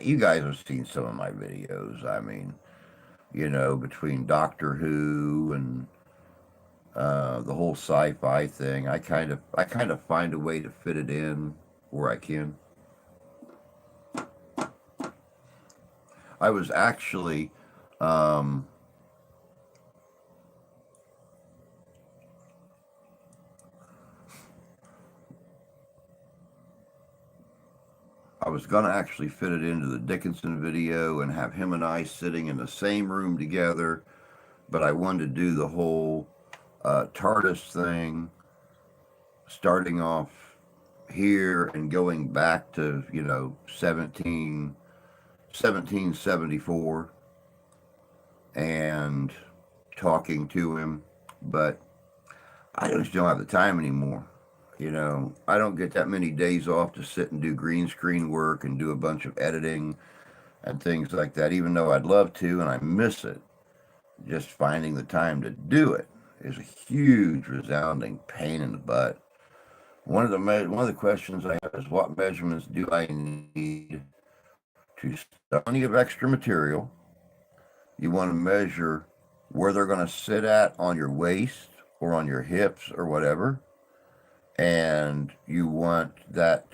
You guys have seen some of my videos. I mean, between Doctor Who and the whole sci-fi thing, I kind of find a way to fit it in where I can. I was actually, um, I was gonna actually fit it into the Dickinson video and have him and I sitting in the same room together, but I wanted to do the whole TARDIS thing, starting off here and going back to 1774 and talking to him, but I just don't have the time anymore. I don't get that many days off to sit and do green screen work and do a bunch of editing and things like that, even though I'd love to and I miss it. Just finding the time to do it is a huge, resounding pain in the butt. One of the questions I have is, what measurements do I need to stuff plenty of extra material? You want to measure where they're going to sit at on your waist or on your hips or whatever, and you want that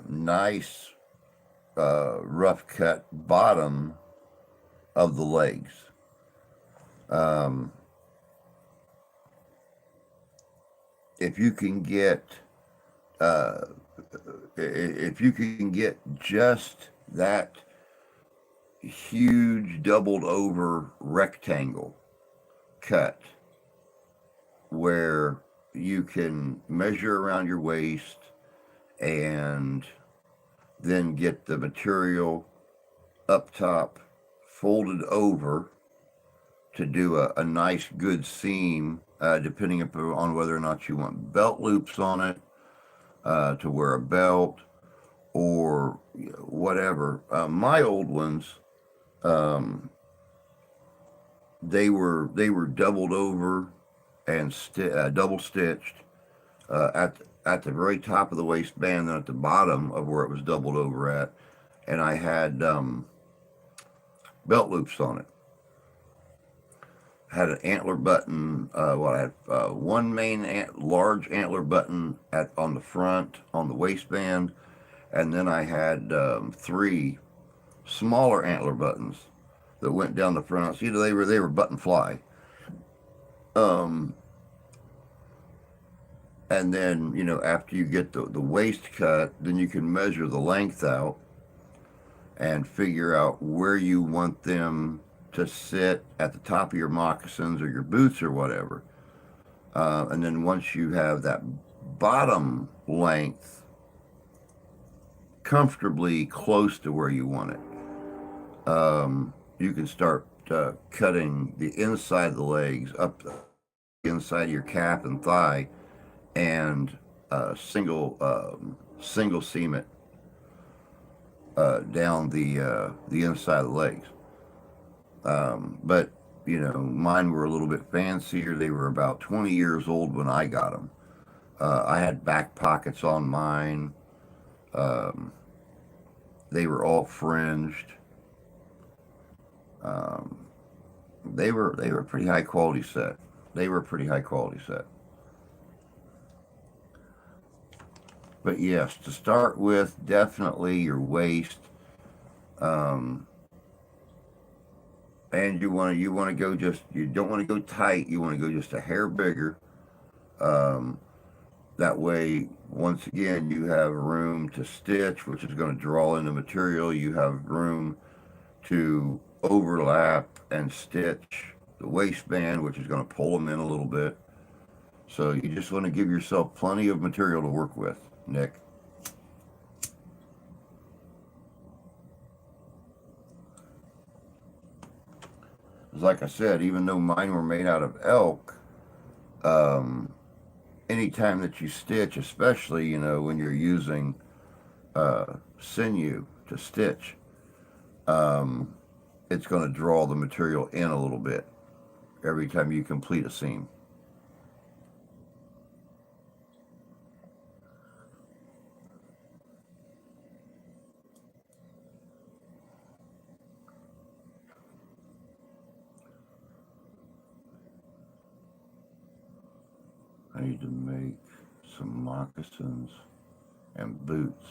nice rough cut bottom of the legs. Um, if you can get uh, if you can get just that huge doubled over rectangle cut where you can measure around your waist and then get the material up top folded over to do a nice good seam, depending upon whether or not you want belt loops on it, to wear a belt or whatever. My old ones, um, they were doubled over and double stitched at the very top of the waistband and at the bottom of where it was doubled over at, and I had belt loops on it. Had an antler button. I had one main large antler button on the front on the waistband, and then I had three smaller antler buttons that went down the front. So they were button fly. Um, and then after you get the waist cut, then you can measure the length out and figure out where you want them to sit at the top of your moccasins or your boots or whatever. And then once you have that bottom length comfortably close to where you want it, you can start cutting the inside of the legs up the inside of your calf and thigh, and single seam it down the inside of the legs. But mine were a little bit fancier. They were about 20 years old when I got them. I had back pockets on mine. Um, they were all fringed. Um, they were pretty high quality set. They were a pretty high quality set. But yes, to start with, definitely your waist. Um, and you want to go, just you don't want to go tight. You want to go just a hair bigger. Um, that way, once again, you have room to stitch, which is going to draw in the material. You have room to overlap and stitch the waistband, which is going to pull them in a little bit. So you just want to give yourself plenty of material to work with, Nick. Like I said, even though mine were made out of elk, um, anytime that you stitch, especially when you're using sinew to stitch, um, it's going to draw the material in a little bit every time you complete a seam. I need to make some moccasins and boots.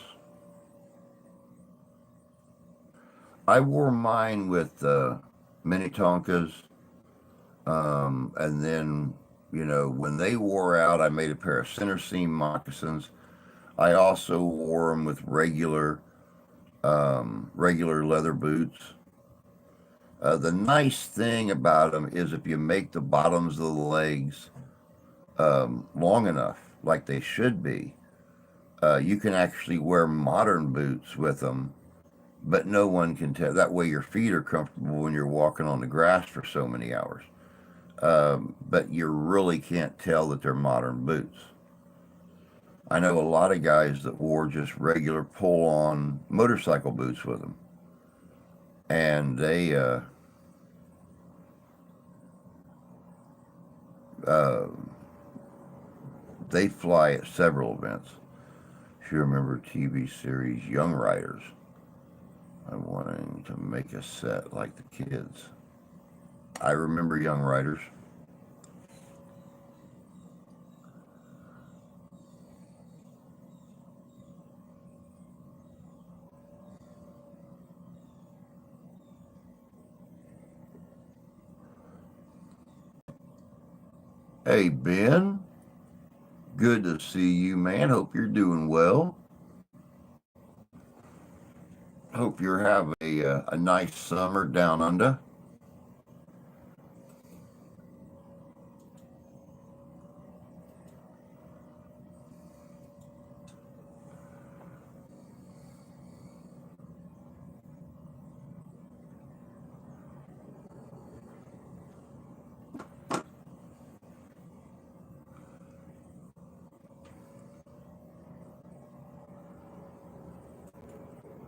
I wore mine with Minnetonkas, and then when they wore out, I made a pair of center seam moccasins. I also wore them with regular leather boots. The nice thing about them is if you make the bottoms of the legs long enough, like they should be, you can actually wear modern boots with them, but no one can tell. That way, your feet are comfortable when you're walking on the grass for so many hours. But you really can't tell that they're modern boots. I know a lot of guys that wore just regular pull on motorcycle boots with them, and uh, they fly at several events. If you remember TV series Young Riders, I'm wanting to make a set like the kids. I remember Young Riders. Hey, Ben. Good to see you, man. Hope you're doing well. Hope you're having a nice summer down under.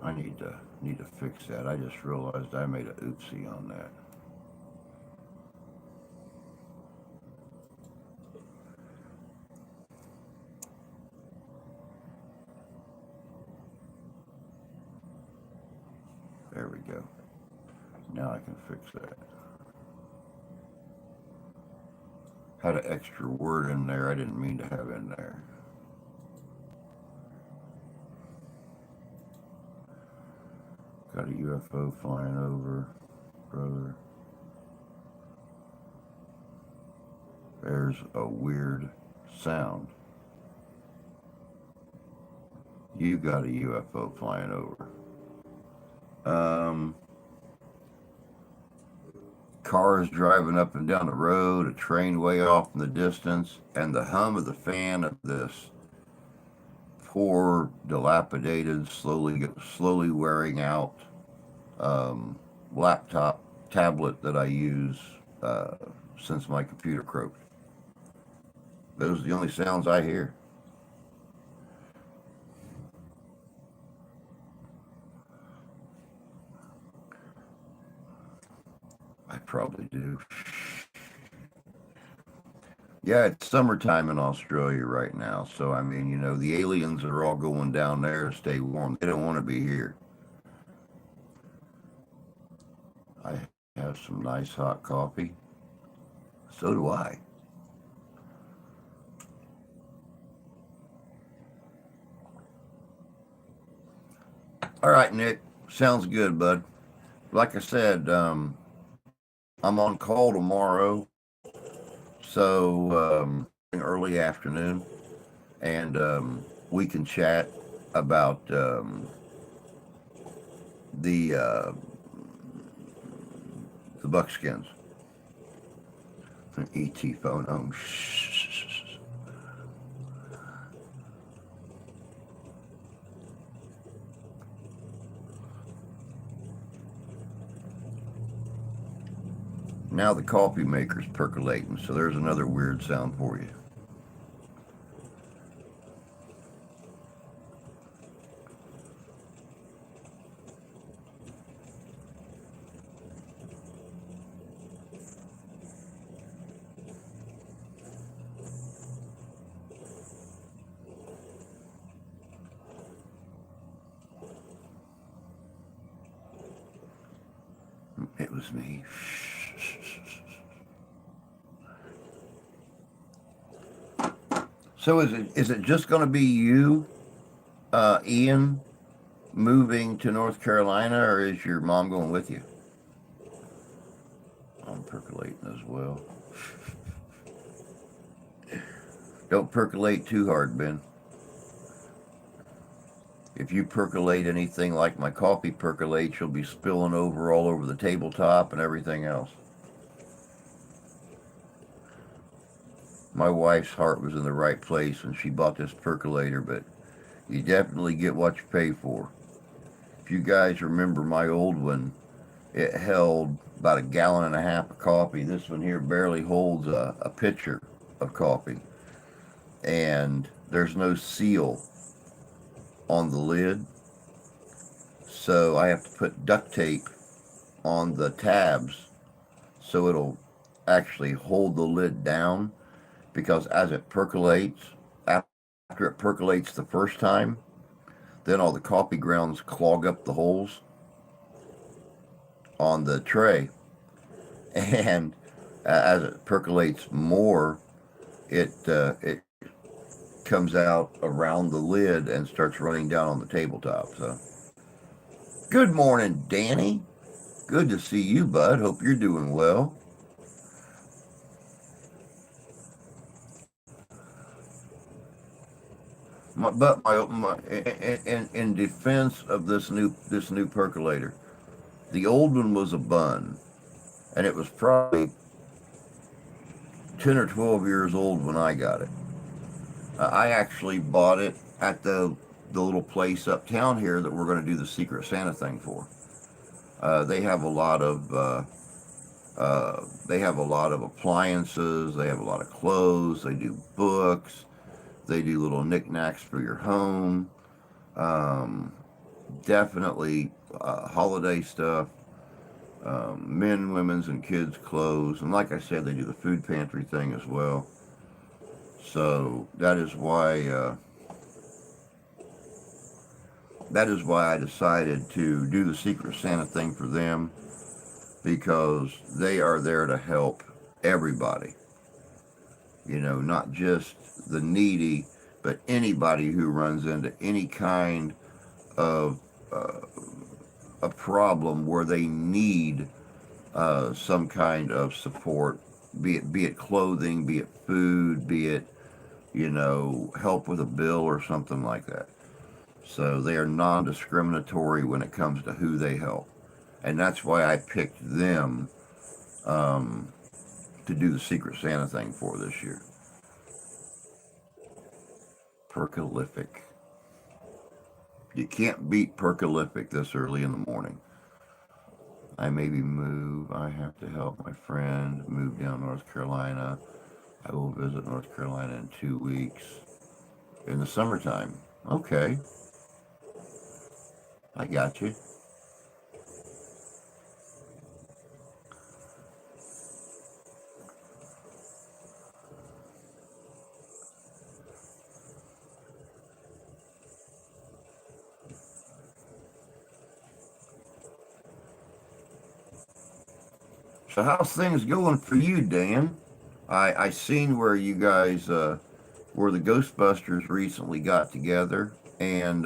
I need to fix that. I just realized I made a oopsie on that. There we go. Now I can fix that. Had an extra word in there I didn't mean to have in there. Got a UFO flying over, brother. There's a weird sound. You got a UFO flying over. Um, Cars driving up and down the road, a train way off in the distance, and the hum of the fan of this poor, dilapidated, slowly wearing out um, laptop tablet that I use since my computer croaked. Those are the only sounds I hear. I probably do. Yeah, it's summertime in Australia right now. So, I mean, the aliens are all going down there to stay warm. They don't want to be here. I have some nice hot coffee. So do I. All right, Nick. Sounds good, bud. Like I said, I'm on call tomorrow. So, early afternoon. And we can chat about the the Buckskins. An ET phone home. Now the coffee maker's percolating, so there's another weird sound for you. It was me. So is it just going to be you, Ian, moving to North Carolina, or is your mom going with you? I'm percolating as well. Don't percolate too hard, Ben. If you percolate anything like my coffee percolates, you'll be spilling over all over the tabletop and everything else. My wife's heart was in the right place when she bought this percolator, but you definitely get what you pay for. If you guys remember my old one, it held about 1.5 gallons of coffee. This one here barely holds a pitcher of coffee. And there's no seal on the lid. So I have to put duct tape on the tabs so it'll actually hold the lid down, because as it percolates, after it percolates the first time, then all the coffee grounds clog up the holes on the tray. And as it percolates more, it comes out around the lid and starts running down on the tabletop. So, good morning, Danny. Good to see you, bud. Hope you're doing well. In defense of this new percolator, the old one was a bun, and it was probably 10 or 12 years old when I got it. I actually bought it at the little place uptown here that we're going to do the Secret Santa thing for. They have a lot of appliances. They have a lot of clothes. They do books. They do little knickknacks for your home. Definitely holiday stuff. Men, women's, and kids' clothes. And like I said, they do the food pantry thing as well. So that is why I decided to do the Secret Santa thing for them, because they are there to help everybody. You know, not just the needy, but anybody who runs into any kind of a problem where they need some kind of support, be it clothing, be it food, be it, help with a bill or something like that. So they are non-discriminatory when it comes to who they help. And that's why I picked them to do the Secret Santa thing for this year. Percolific. You can't beat Percolific this early in the morning. I have to help my friend move down North Carolina. I will visit North Carolina in 2 weeks. In the summertime. Okay. I got you. So how's things going for you, Dan? I seen where you guys, where the Ghostbusters recently got together and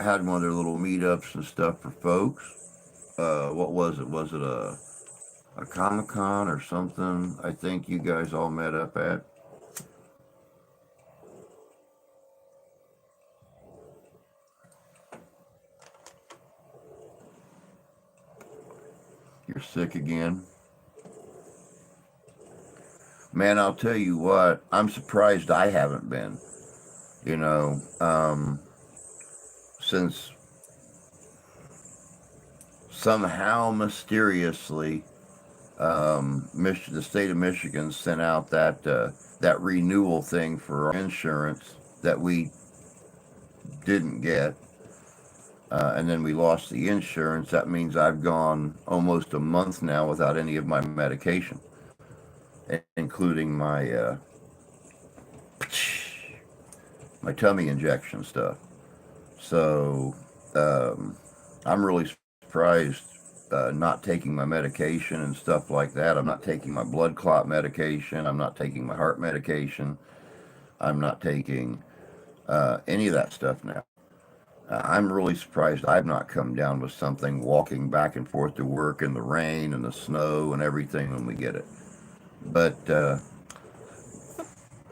had one of their little meetups and stuff for folks. What was it? Was it a Comic-Con or something? I think you guys all met up at. You're sick again. Man, I'll tell you what, I'm surprised I haven't been. Since somehow mysteriously, the state of Michigan sent out that renewal thing for our insurance that we didn't get. And then we lost the insurance. That means I've gone almost a month now without any of my medication, including my my tummy injection stuff. So I'm really surprised not taking my medication and stuff like that. I'm not taking my blood clot medication. I'm not taking my heart medication. I'm not taking any of that stuff now. I'm really surprised I've not come down with something walking back and forth to work in the rain and the snow and everything when we get it. But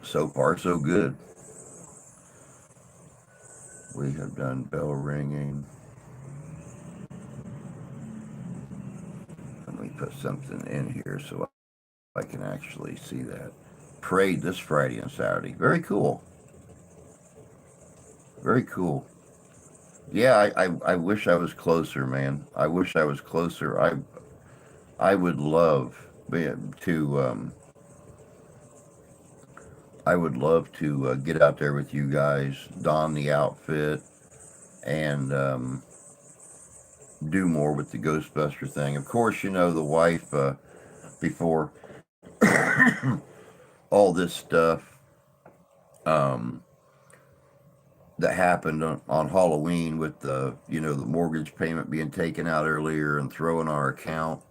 so far, so good. We have done bell ringing. Let me put something in here so I can actually see that. Prayed this Friday and Saturday. Very cool. Very cool. Yeah, I wish I was closer, man. I wish I was closer. I would love to I would love to get out there with you guys, don the outfit, and do more with the Ghostbuster thing. Of course, you know the wife before all this stuff um, that happened on Halloween with the the mortgage payment being taken out earlier and throwing our account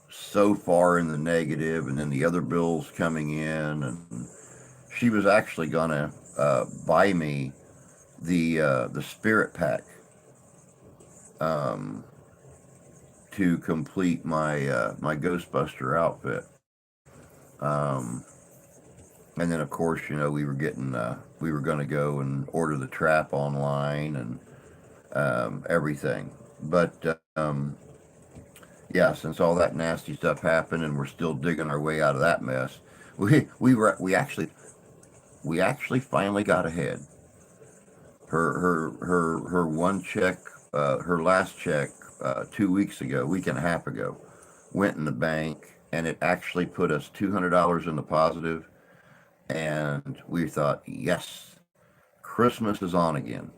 so far in the negative, and then the other bills coming in, and she was actually gonna buy me the spirit pack um, to complete my Ghostbuster outfit. Um, and then of course we were going to go and order the trap online and everything. But yeah, since all that nasty stuff happened and we're still digging our way out of that mess, we actually finally got ahead. Her one check, her last check, 2 weeks ago, week and a half ago, went in the bank, and it actually put us $200 in the positive, and we thought, yes, Christmas is on again.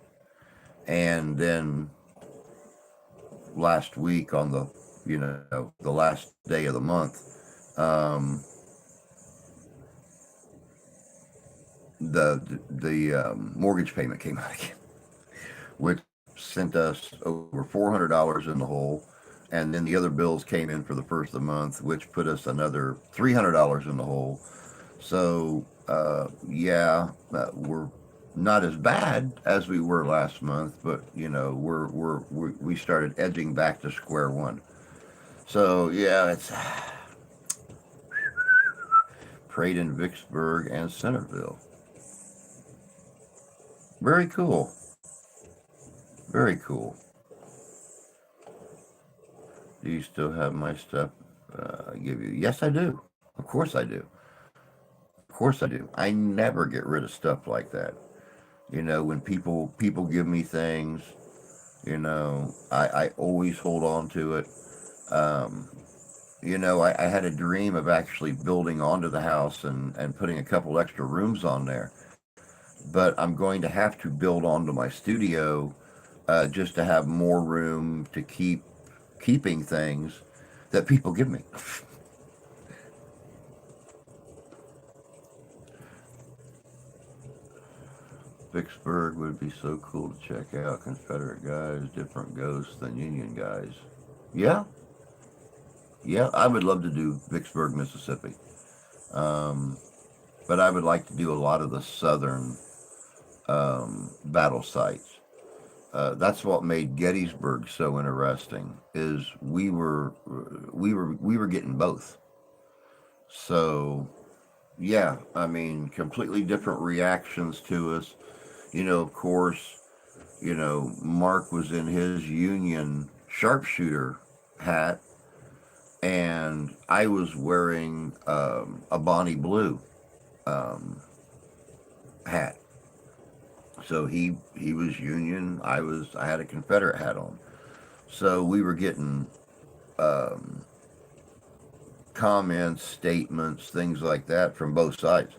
And then last week on the last day of the month, the mortgage payment came out again, which sent us over $400 in the hole. And then the other bills came in for the first of the month, which put us another $300 in the hole. So, yeah, we're not as bad as we were last month, but we started edging back to square one. So, yeah, it's prayed in Vicksburg and Centerville. Very cool. Very cool. Do you still have my stuff I give you? Yes, I do. Of course I do. Of course I do. I never get rid of stuff like that. When people give me things, I always hold on to it. Um, I had a dream of actually building onto the house and putting a couple extra rooms on there. But I'm going to have to build onto my studio just to have more room to keeping things that people give me. Vicksburg would be so cool to check out. Confederate guys, different ghosts than Union guys. Yeah, yeah, I would love to do Vicksburg, Mississippi. Um, but I would like to do a lot of the southern battle sites. That's what made Gettysburg so interesting. Is we were getting both. So yeah, I mean, completely different reactions to us. Of course, Mark was in his Union sharpshooter hat, and I was wearing a Bonnie Blue um, hat. So he was Union. I had a Confederate hat on. So we were getting um, comments, statements, things like that from both sides.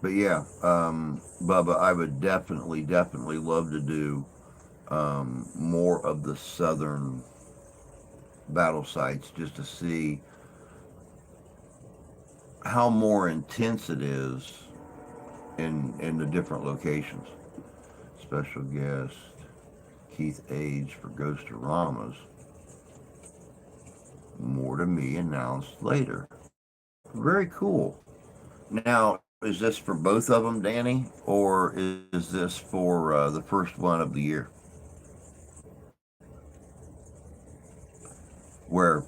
But yeah, Bubba, I would definitely love to do more of the southern battle sites just to see how more intense it is in the different locations. Special guest Keith Age for Ghostoramas. More to me announced later. Very cool. Now, is this for both of them, Danny, or is this for the first one of the year where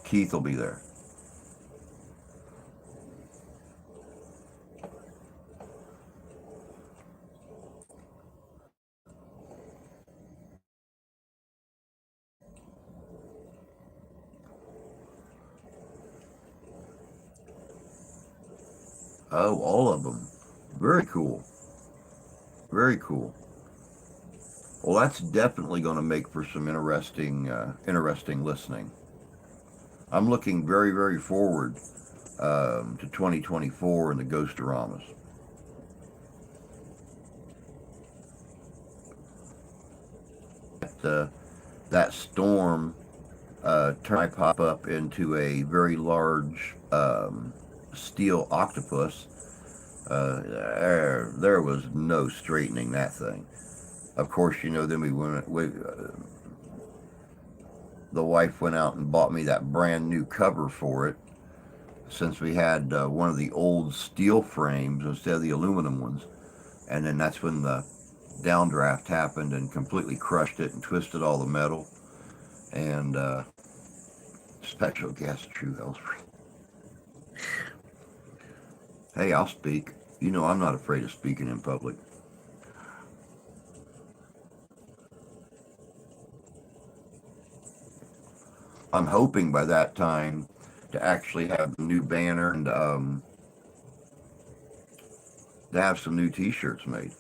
Keith will be there? Oh, all of them. Very cool. Very cool. Well, that's definitely going to make for some interesting listening. I'm looking very forward to 2024 and the Ghostoramas. Uh, that storm turned my pop up into a very large steel octopus. There was no straightening that thing. Of course, then the wife went out and bought me that brand new cover for it, since we had one of the old steel frames instead of the aluminum ones. And then that's when the downdraft happened and completely crushed it and twisted all the metal. And special guest True Ellsbury. Hey, I'll speak. I'm not afraid of speaking in public. I'm hoping by that time to actually have the new banner and to have some new T-shirts made.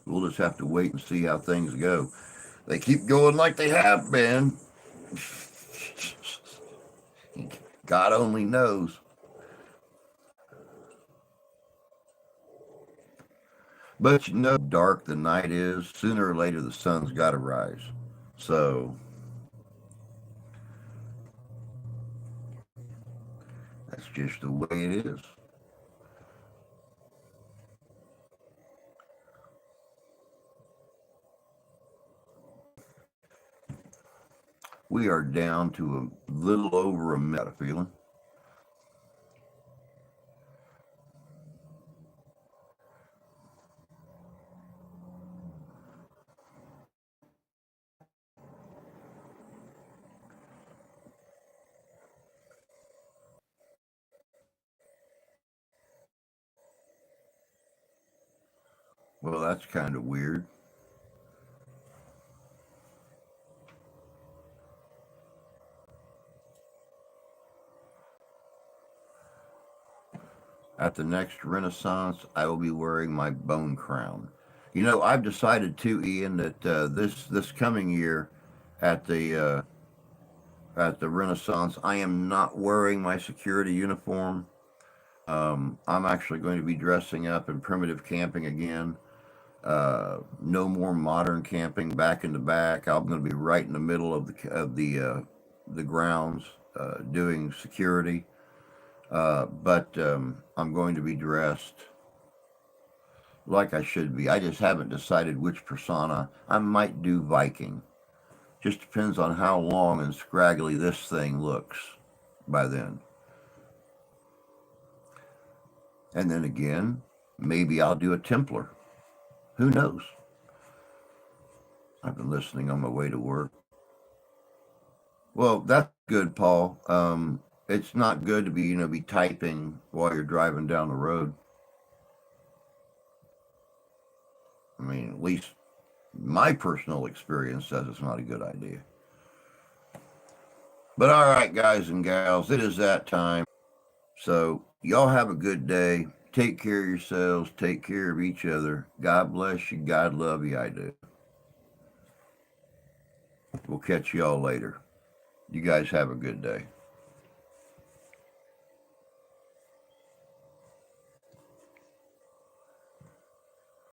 We'll just have to wait and see how things go. They keep going like they have been. God only knows. But dark the night is, sooner or later the sun's got to rise. So that's just the way it is. We are down to a little over a minute, feeling. Well, that's kind of weird. At the next Renaissance, I will be wearing my bone crown. I've decided too, Ian, that this coming year at the Renaissance, I am not wearing my security uniform. I'm actually going to be dressing up in primitive camping again. No more modern camping back in the back. I'm going to be right in the middle of the grounds doing security. But I'm going to be dressed like I should be. I just haven't decided which persona. I might do Viking. Just depends on how long and scraggly this thing looks by then. And then again, maybe I'll do a Templar. Who knows? I've been listening on my way to work. Well, that's good, Paul. It's not good to be typing while you're driving down the road. I mean, at least my personal experience says it's not a good idea. But all right, guys and gals, it is that time. So y'all have a good day. Take care of yourselves. Take care of each other. God bless you. God love you. I do. We'll catch y'all later. You guys have a good day.